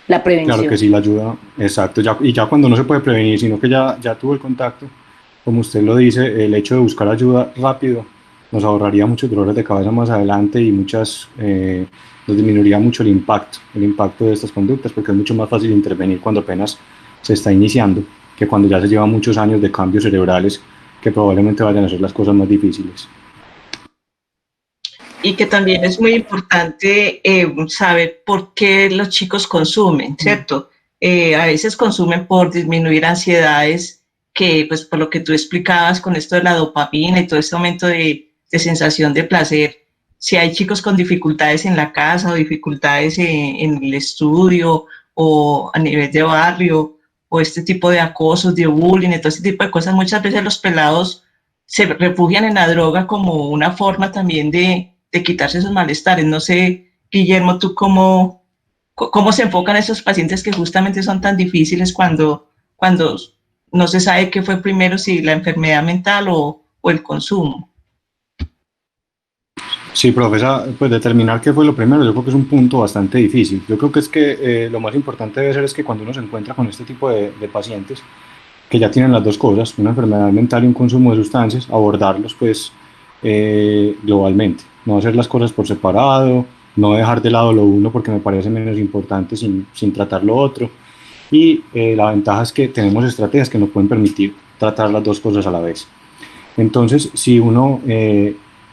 la prevención. Claro que sí, la ayuda, exacto, y ya cuando no se puede prevenir, sino que ya tuvo el contacto, como usted lo dice, el hecho de buscar ayuda rápido nos ahorraría muchos dolores de cabeza más adelante y nos disminuiría mucho el impacto de estas conductas, porque es mucho más fácil intervenir cuando apenas se está iniciando que cuando ya se llevan muchos años de cambios cerebrales que probablemente vayan a hacer las cosas más difíciles. Y que también es muy importante saber por qué los chicos consumen, ¿cierto? A veces consumen por disminuir ansiedades, que pues por lo que tú explicabas con esto de la dopamina y todo este aumento de sensación de placer, si hay chicos con dificultades en la casa o dificultades en el estudio o a nivel de barrio, o este tipo de acosos, de bullying, todo este tipo de cosas, muchas veces los pelados se refugian en la droga como una forma también de quitarse esos malestares. No sé, Guillermo, ¿tú cómo se enfocan esos pacientes que justamente son tan difíciles cuando no se sabe qué fue primero, si la enfermedad mental o el consumo? Sí, profesora, pues determinar qué fue lo primero, yo creo que es un punto bastante difícil. Yo creo que es que lo más importante debe ser es que cuando uno se encuentra con este tipo de pacientes que ya tienen las dos cosas, una enfermedad mental y un consumo de sustancias, abordarlos pues globalmente, no hacer las cosas por separado, no dejar de lado lo uno porque me parece menos importante sin tratar lo otro. Y la ventaja es que tenemos estrategias que nos pueden permitir tratar las dos cosas a la vez. Entonces, si uno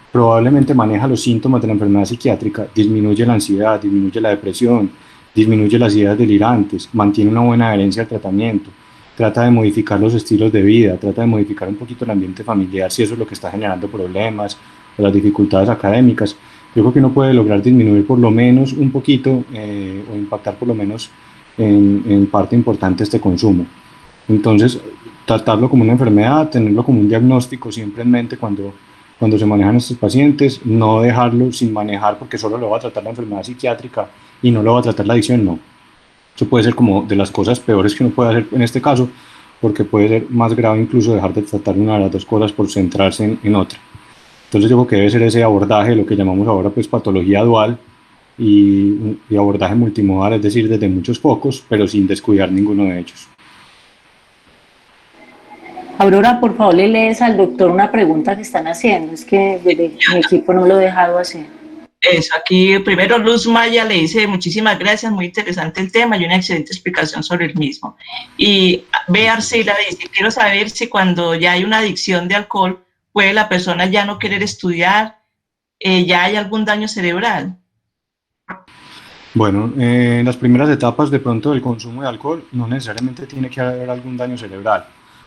probablemente maneja los síntomas de la enfermedad psiquiátrica, disminuye la ansiedad, disminuye la depresión, disminuye las ideas delirantes, mantiene una buena adherencia al tratamiento, trata de modificar los estilos de vida, trata de modificar un poquito el ambiente familiar si eso es lo que está generando problemas o las dificultades académicas. Yo creo que uno puede lograr disminuir por lo menos un poquito o impactar por lo menos en parte importante este consumo. Entonces, tratarlo como una enfermedad, tenerlo como un diagnóstico siempre en mente cuando se manejan estos pacientes, no dejarlo sin manejar porque solo lo va a tratar la enfermedad psiquiátrica y no lo va a tratar la adicción, no. Eso puede ser como de las cosas peores que uno puede hacer en este caso, porque puede ser más grave incluso dejar de tratar una de las dos cosas por centrarse en otra. Entonces yo creo que debe ser ese abordaje, lo que llamamos ahora pues patología dual y abordaje multimodal, es decir, desde muchos focos, pero sin descuidar ninguno de ellos. Aurora, por favor, le lees al doctor una pregunta que están haciendo. Es que mi equipo no lo he dejado hacer. Eso, aquí primero Luz Maya le dice muchísimas gracias, muy interesante el tema y una excelente explicación sobre el mismo. Y B. Arcila dice, quiero saber si cuando ya hay una adicción de alcohol, puede la persona ya no querer estudiar, ya hay algún daño cerebral. Bueno, en las primeras etapas de pronto del consumo de alcohol no necesariamente tiene que haber algún daño cerebral.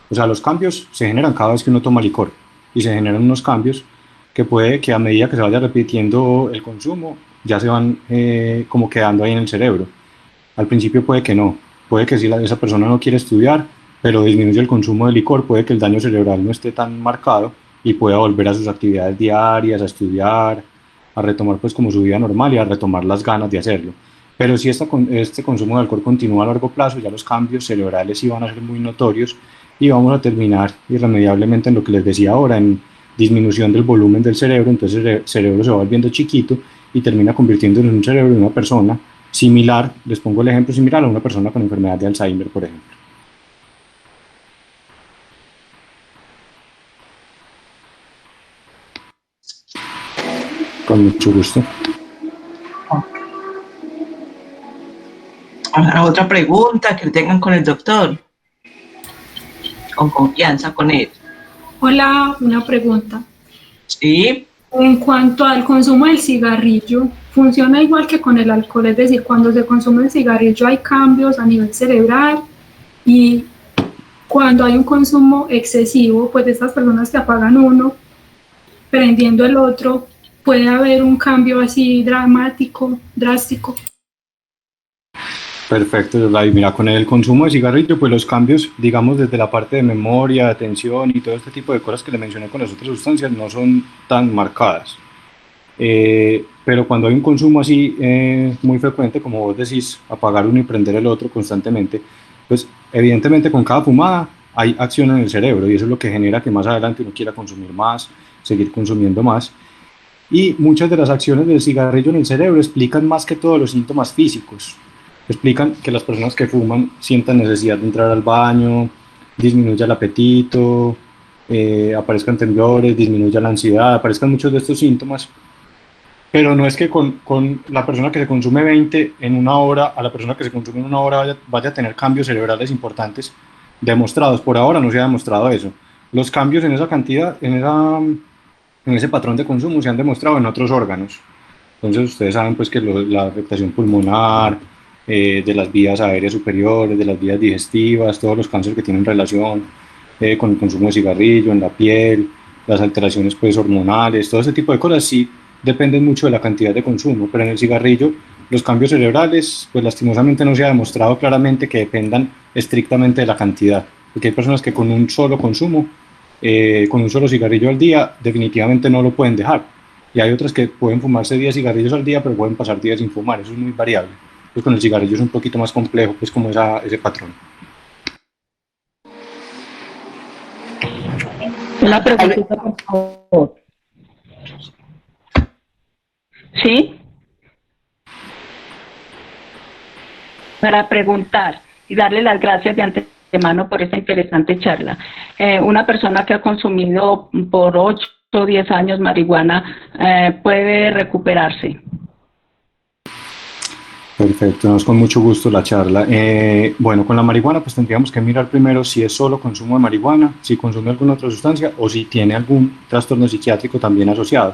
O sea, los cambios se generan cada vez que uno toma licor y se generan unos cambios que puede que a medida que se vaya repitiendo el consumo ya se van como quedando ahí en el cerebro. Al principio puede que no, puede que si esa persona no quiere estudiar, pero disminuye el consumo de licor, puede que el daño cerebral no esté tan marcado y pueda volver a sus actividades diarias, a estudiar, a retomar pues como su vida normal y a retomar las ganas de hacerlo. Pero si este consumo de alcohol continúa a largo plazo, ya los cambios cerebrales sí van a ser muy notorios y vamos a terminar irremediablemente en lo que les decía ahora, en disminución del volumen del cerebro, entonces el cerebro se va volviendo chiquito y termina convirtiéndose en un cerebro de una persona similar, les pongo el ejemplo similar a una persona con enfermedad de Alzheimer, por ejemplo. Con mucho gusto. Otra pregunta que tengan con el doctor, con confianza con él. Hola, una pregunta. Sí. En cuanto al consumo del cigarrillo, ¿funciona igual que con el alcohol? Es decir, cuando se consume el cigarrillo hay cambios a nivel cerebral y cuando hay un consumo excesivo, pues de estas personas que apagan uno, prendiendo el otro, puede haber un cambio así dramático, drástico. Perfecto, Yolanda. Mira, con el consumo de cigarrillo, pues los cambios, digamos, desde la parte de memoria, atención y todo este tipo de cosas que le mencioné con las otras sustancias no son tan marcadas. Pero cuando hay un consumo así muy frecuente, como vos decís, apagar uno y prender el otro constantemente, pues evidentemente con cada fumada hay acción en el cerebro y eso es lo que genera que más adelante uno quiera consumir más, seguir consumiendo más. Y muchas de las acciones del cigarrillo en el cerebro explican más que todos los síntomas físicos. Explican que las personas que fuman sientan necesidad de entrar al baño, disminuye el apetito, aparezcan temblores, disminuya la ansiedad, aparezcan muchos de estos síntomas, pero no es que con la persona que se consume 20 en una hora, a la persona que se consume en una hora vaya a tener cambios cerebrales importantes demostrados. Por ahora no se ha demostrado eso. Los cambios en esa cantidad, en ese patrón de consumo se han demostrado en otros órganos. Entonces ustedes saben pues que la afectación pulmonar, de las vías aéreas superiores, de las vías digestivas, todos los cánceres que tienen relación con el consumo de cigarrillo, en la piel, las alteraciones pues hormonales, todo ese tipo de cosas sí dependen mucho de la cantidad de consumo, pero en el cigarrillo los cambios cerebrales pues lastimosamente no se ha demostrado claramente que dependan estrictamente de la cantidad, porque hay personas que con un solo consumo, con un solo cigarrillo al día definitivamente no lo pueden dejar, y hay otras que pueden fumarse 10 cigarrillos al día pero pueden pasar días sin fumar, eso es muy variable. Pues con el cigarrillo es un poquito más complejo, pues como ese patrón. Una preguntita, por favor. ¿Sí? Para preguntar y darle las gracias de antemano por esta interesante charla. Una persona que ha consumido por 8 o 10 años marihuana, ¿puede recuperarse? Perfecto, nos con mucho gusto la charla. Bueno, con la marihuana pues tendríamos que mirar primero si es solo consumo de marihuana, si consume alguna otra sustancia o si tiene algún trastorno psiquiátrico también asociado.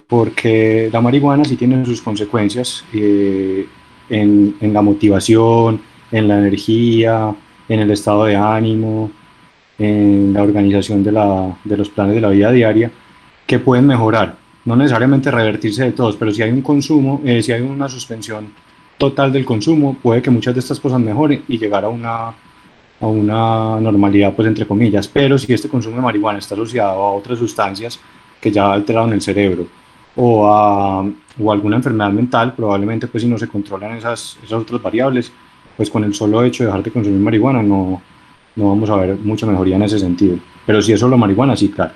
Porque la marihuana sí tiene sus consecuencias en la motivación, en la energía, en el estado de ánimo, en la organización de los planes de la vida diaria, que pueden mejorar. No necesariamente revertirse de todos, pero si hay un consumo, si hay una suspensión total del consumo, puede que muchas de estas cosas mejoren y llegar a una normalidad, pues entre comillas. Pero si este consumo de marihuana está asociado a otras sustancias que ya alteraron el cerebro o alguna enfermedad mental, probablemente pues si no se controlan esas otras variables, pues con el solo hecho de dejar de consumir marihuana no vamos a ver mucha mejoría en ese sentido. Pero si es solo marihuana, sí, claro.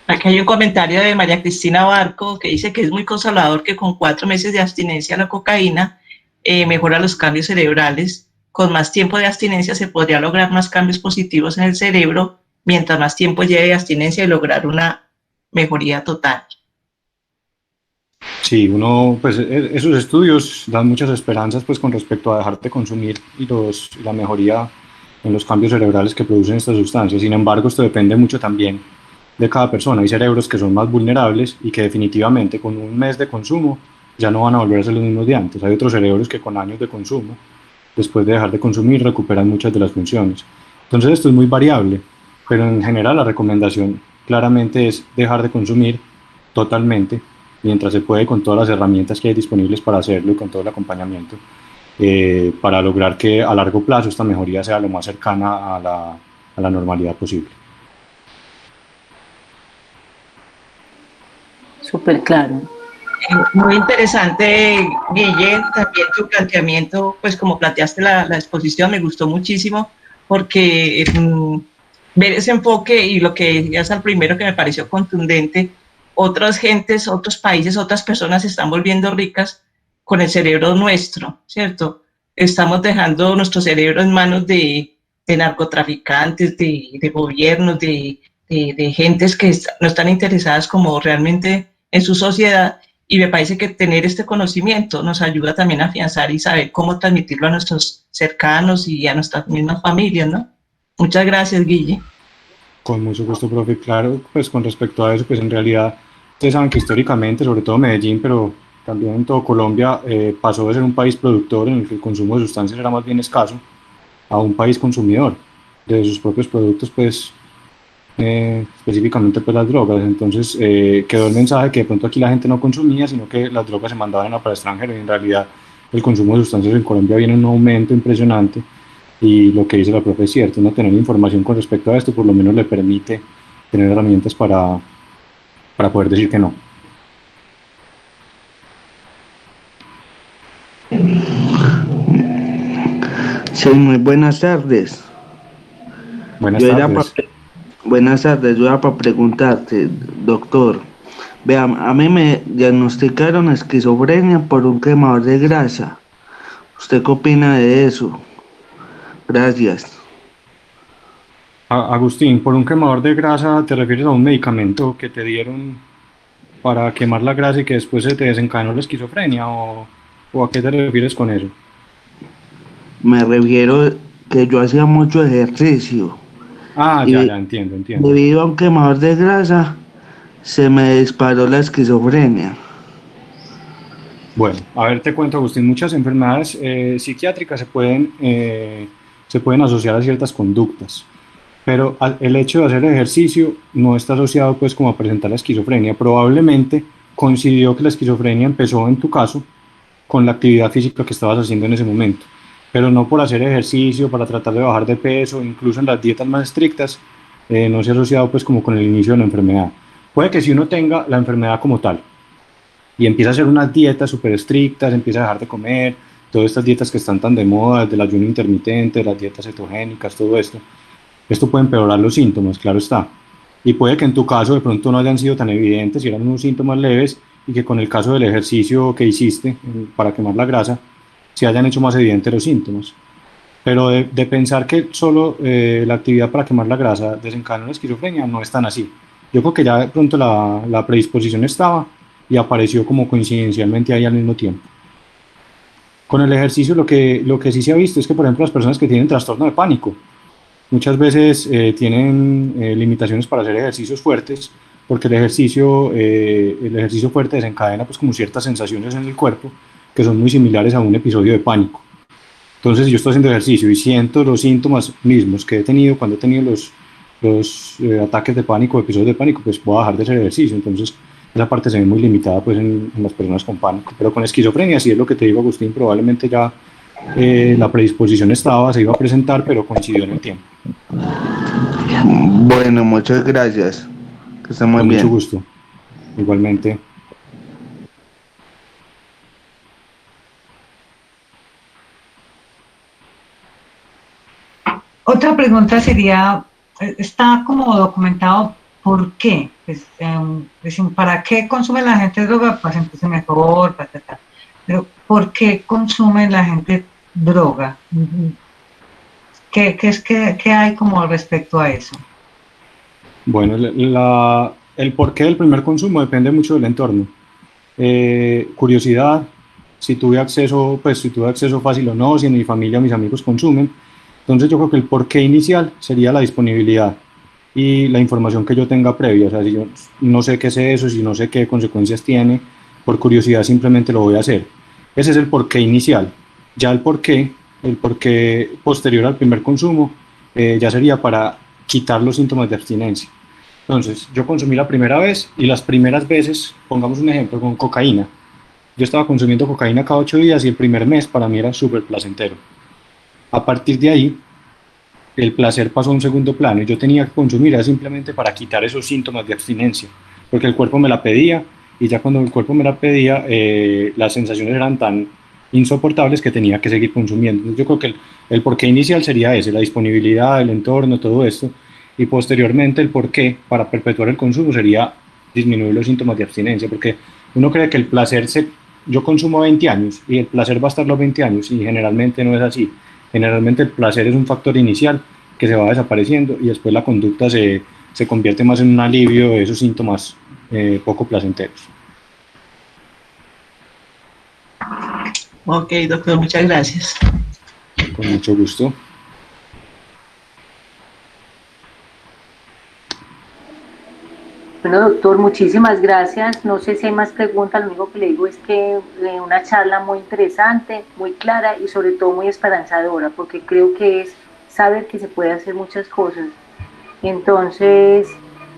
Aquí hay un comentario de María Cristina Barco que dice que es muy consolador que con 4 meses de abstinencia a la cocaína mejora los cambios cerebrales. Con más tiempo de abstinencia se podría lograr más cambios positivos en el cerebro mientras más tiempo lleve de abstinencia y lograr una mejoría total. Sí, pues esos estudios dan muchas esperanzas pues con respecto a dejar de consumir y la mejoría en los cambios cerebrales que producen estas sustancias. Sin embargo, esto depende mucho también de cada persona. Hay cerebros que son más vulnerables y que definitivamente con un mes de consumo ya no van a volver a ser los mismos de antes. Hay otros cerebros que con años de consumo, después de dejar de consumir, recuperan muchas de las funciones. Entonces esto es muy variable, pero en general la recomendación claramente es dejar de consumir totalmente mientras se puede, con todas las herramientas que hay disponibles para hacerlo y con todo el acompañamiento, para lograr que a largo plazo esta mejoría sea lo más cercana a la normalidad posible. Súper claro. Muy interesante, Guille, también tu planteamiento, pues como planteaste la exposición, me gustó muchísimo, porque ver ese enfoque y lo que decías al primero que me pareció contundente, otras gentes, otros países, otras personas se están volviendo ricas con el cerebro nuestro, ¿cierto? Estamos dejando nuestro cerebro en manos de narcotraficantes, de gobiernos, de gentes que no están interesadas como realmente en su sociedad, y me parece que tener este conocimiento nos ayuda también a afianzar y saber cómo transmitirlo a nuestros cercanos y a nuestras mismas familias, ¿no? Muchas gracias, Guille. Con mucho gusto, profe. Claro, pues con respecto a eso, pues en realidad ustedes saben que históricamente, sobre todo Medellín, pero también en todo Colombia, pasó de ser un país productor en el que el consumo de sustancias era más bien escaso, a un país consumidor de sus propios productos, pues específicamente pues las drogas. Entonces quedó el mensaje que de pronto aquí la gente no consumía, sino que las drogas se mandaban para el extranjero, y en realidad el consumo de sustancias en Colombia viene en un aumento impresionante, y lo que dice la profe es cierto, no tener información con respecto a esto por lo menos le permite tener herramientas para poder decir que no. Sí, muy buenas tardes. Buenas tardes. Buenas tardes, yo era para preguntarte, doctor. Vea, a mí me diagnosticaron esquizofrenia por un quemador de grasa. ¿Usted qué opina de eso? Gracias. Agustín, ¿por un quemador de grasa te refieres a un medicamento que te dieron para quemar la grasa y que después se te desencadenó la esquizofrenia, o a qué te refieres con eso? Me refiero que yo hacía mucho ejercicio. Ya, entiendo. Debido a un quemador de grasa, se me disparó la esquizofrenia. Bueno, a ver, te cuento, Agustín, muchas enfermedades psiquiátricas se pueden asociar a ciertas conductas, pero el hecho de hacer ejercicio no está asociado pues como a presentar la esquizofrenia. Probablemente coincidió que la esquizofrenia empezó en tu caso con la actividad física que estabas haciendo en ese momento, pero no por hacer ejercicio, para tratar de bajar de peso, incluso en las dietas más estrictas, no se ha asociado pues como con el inicio de la enfermedad. Puede que si uno tenga la enfermedad como tal y empieza a hacer unas dietas súper estrictas, empieza a dejar de comer, todas estas dietas que están tan de moda, del ayuno intermitente, las dietas cetogénicas, todo esto puede empeorar los síntomas, claro está. Y puede que en tu caso de pronto no hayan sido tan evidentes, y eran unos síntomas leves, y que con el caso del ejercicio que hiciste para quemar la grasa, se hayan hecho más evidentes los síntomas. Pero de pensar que solo la actividad para quemar la grasa desencadena la esquizofrenia, no es tan así. Yo creo que ya de pronto la predisposición estaba y apareció como coincidencialmente ahí al mismo tiempo. Con el ejercicio lo que sí se ha visto es que, por ejemplo, las personas que tienen trastorno de pánico muchas veces tienen limitaciones para hacer ejercicios fuertes, porque el ejercicio fuerte desencadena pues como ciertas sensaciones en el cuerpo que son muy similares a un episodio de pánico. Entonces, si yo estoy haciendo ejercicio y siento los síntomas mismos que he tenido cuando he tenido los ataques de pánico, episodios de pánico, pues puedo dejar de hacer ejercicio. Entonces, esa parte se ve muy limitada pues en las personas con pánico. Pero con esquizofrenia, sí es lo que te digo, Agustín, probablemente ya la predisposición estaba, se iba a presentar, pero coincidió en el tiempo. Bueno, muchas gracias. Que esté muy con bien. Mucho gusto. Igualmente. Otra pregunta sería, está como documentado por qué, pues, ¿para qué consume la gente droga? Para sentirse mejor, pero ¿por qué consume la gente droga? ¿Qué hay como respecto a eso? Bueno, el porqué del primer consumo depende mucho del entorno. Curiosidad, si tuve acceso fácil o no, si en mi familia o mis amigos consumen. Entonces yo creo que el porqué inicial sería la disponibilidad y la información que yo tenga previa. O sea, si yo no sé qué es eso, si no sé qué consecuencias tiene, por curiosidad simplemente lo voy a hacer. Ese es el porqué inicial. Ya el porqué posterior al primer consumo, ya sería para quitar los síntomas de abstinencia. Entonces, yo consumí la primera vez y las primeras veces, pongamos un ejemplo, con cocaína. Yo estaba consumiendo cocaína cada 8 días y el primer mes para mí era súper placentero. A partir de ahí, el placer pasó a un segundo plano y yo tenía que consumir era simplemente para quitar esos síntomas de abstinencia, porque el cuerpo me la pedía y ya cuando el cuerpo me la pedía, las sensaciones eran tan insoportables que tenía que seguir consumiendo. Entonces, yo creo que el porqué inicial sería ese, la disponibilidad, el entorno, todo esto, y posteriormente el porqué para perpetuar el consumo sería disminuir los síntomas de abstinencia, porque uno cree que el placer yo consumo 20 años y el placer va a estar los 20 años y generalmente no es así. Generalmente el placer es un factor inicial que se va desapareciendo y después la conducta se convierte más en un alivio de esos síntomas poco placenteros. Ok, doctor, muchas gracias. Con mucho gusto. Bueno, doctor, muchísimas gracias. No sé si hay más preguntas, lo único que le digo es que una charla muy interesante, muy clara y sobre todo muy esperanzadora, porque creo que es saber que se puede hacer muchas cosas. Entonces,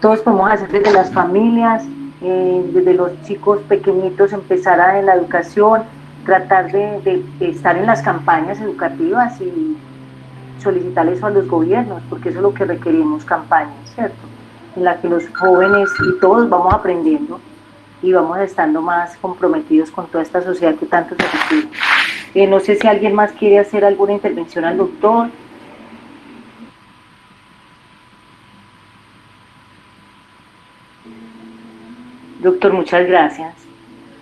todos podemos hacer desde las familias, desde los chicos pequeñitos, empezar en la educación, tratar de estar en las campañas educativas y solicitar eso a los gobiernos, porque eso es lo que requerimos, campañas, ¿cierto? En la que los jóvenes y todos vamos aprendiendo y vamos estando más comprometidos con toda esta sociedad que tanto se requiere. No sé si alguien más quiere hacer alguna intervención al doctor. Doctor, muchas gracias.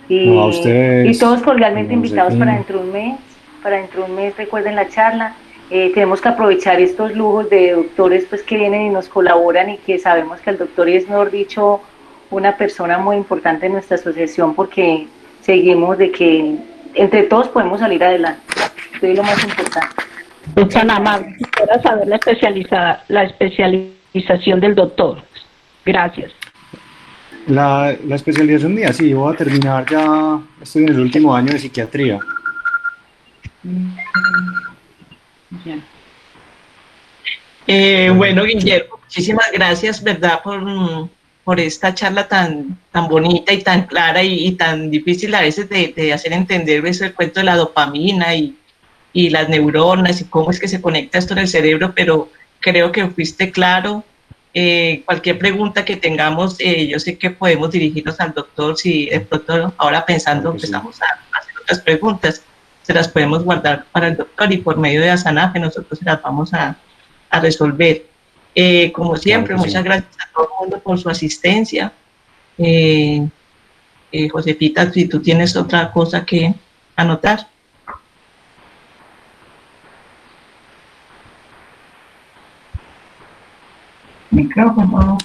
No, a ustedes, Y todos cordialmente no, invitados para Josefina. dentro de un mes. Para dentro de un mes, recuerden la charla. Tenemos que aprovechar estos lujos de doctores pues, que vienen y nos colaboran y que sabemos que el doctor es, mejor dicho, una persona muy importante en nuestra asociación porque seguimos de que entre todos podemos salir adelante. Esto es lo más importante. Es tan amable. Quisiera saber la especialización del doctor. Gracias. La especialización mía, sí, voy a terminar ya, estoy en el último año de psiquiatría. Bien. Bueno, Guillermo, muchísimas gracias, ¿verdad?, por esta charla tan bonita y tan clara y tan difícil a veces de hacer entender eso, el cuento de la dopamina y las neuronas y cómo es que se conecta esto en el cerebro, pero creo que fuiste claro. Cualquier pregunta que tengamos, yo sé que podemos dirigirnos al doctor si de pronto ahora pensando Claro que sí. empezamos a hacer otras preguntas, se las podemos guardar para el doctor y por medio de Asanafe nosotros se las vamos a resolver. Como siempre, Claro que muchas sí. gracias a todo el mundo por su asistencia. Josefita, si tú tienes otra cosa que anotar. Micrófono.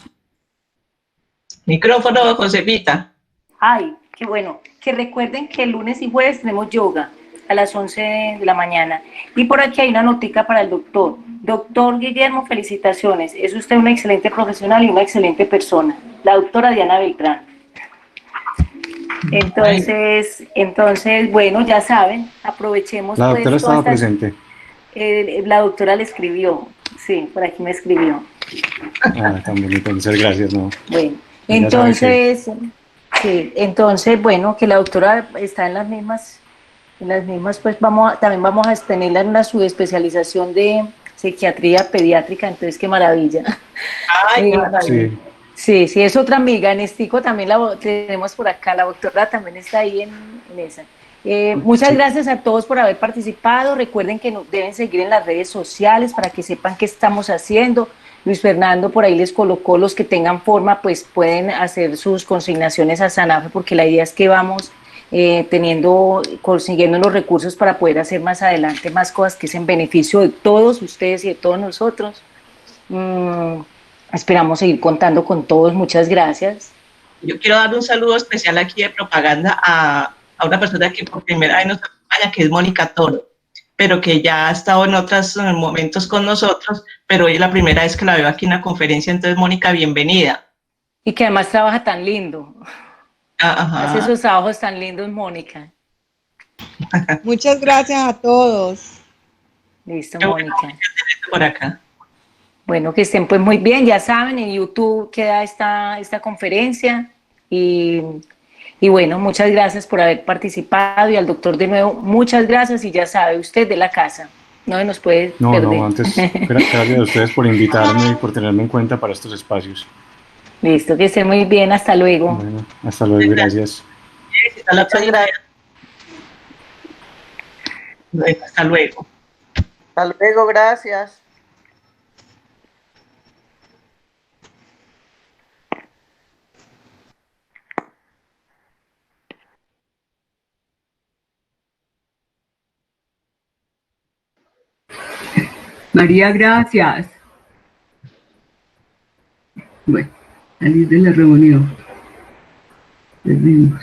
Micrófono, Josefita. Ay, qué bueno. Que recuerden que el lunes y jueves tenemos yoga a las 11 de la mañana. Y por aquí hay una notica para el doctor. Doctor Guillermo, felicitaciones. Es usted una excelente profesional y una excelente persona. La doctora Diana Beltrán. Entonces, bueno, ya saben, aprovechemos La pues doctora todas estaba estas... presente. La doctora le escribió, sí, por aquí me escribió. Ah, tan bonito, muchas gracias, ¿no? Bueno, Ella sabe que sí, entonces, bueno, que la doctora está en las mismas, pues también vamos a tenerla en una subespecialización de psiquiatría pediátrica, entonces qué maravilla. Ay, qué maravilla. sí. Sí, es otra amiga, Nestico también la tenemos por acá, la doctora también está ahí en esa. Muchas Sí. gracias a todos por haber participado. Recuerden que nos deben seguir en las redes sociales para que sepan qué estamos haciendo. Luis Fernando por ahí les colocó los que tengan forma, pues pueden hacer sus consignaciones a Sanafe, porque la idea es que vamos consiguiendo los recursos para poder hacer más adelante más cosas que es en beneficio de todos ustedes y de todos nosotros. Esperamos seguir contando con todos. Muchas gracias. Yo quiero dar un saludo especial aquí de propaganda a una persona que por primera vez nos acompaña, que es Mónica Toro, pero que ya ha estado en otros momentos con nosotros, pero hoy es la primera vez que la veo aquí en la conferencia. Entonces, Mónica, bienvenida. Y que además trabaja tan lindo. Ajá. Hace esos trabajos tan lindos, Mónica. Muchas gracias a todos. Listo, Qué Mónica. bueno por acá. Bueno, que estén pues muy bien, ya saben, en YouTube queda esta conferencia y bueno, muchas gracias por haber participado y al doctor de nuevo, muchas gracias y ya sabe, usted de la casa, no se nos puede perder. No, antes, gracias a ustedes por invitarme y por tenerme en cuenta para estos espacios. Listo, que esté muy bien, hasta luego. Bueno, hasta luego, gracias. Muchas gracias. Bueno, hasta luego. Hasta luego, gracias. María, gracias. Bueno, salir de la reunión. Nos vemos.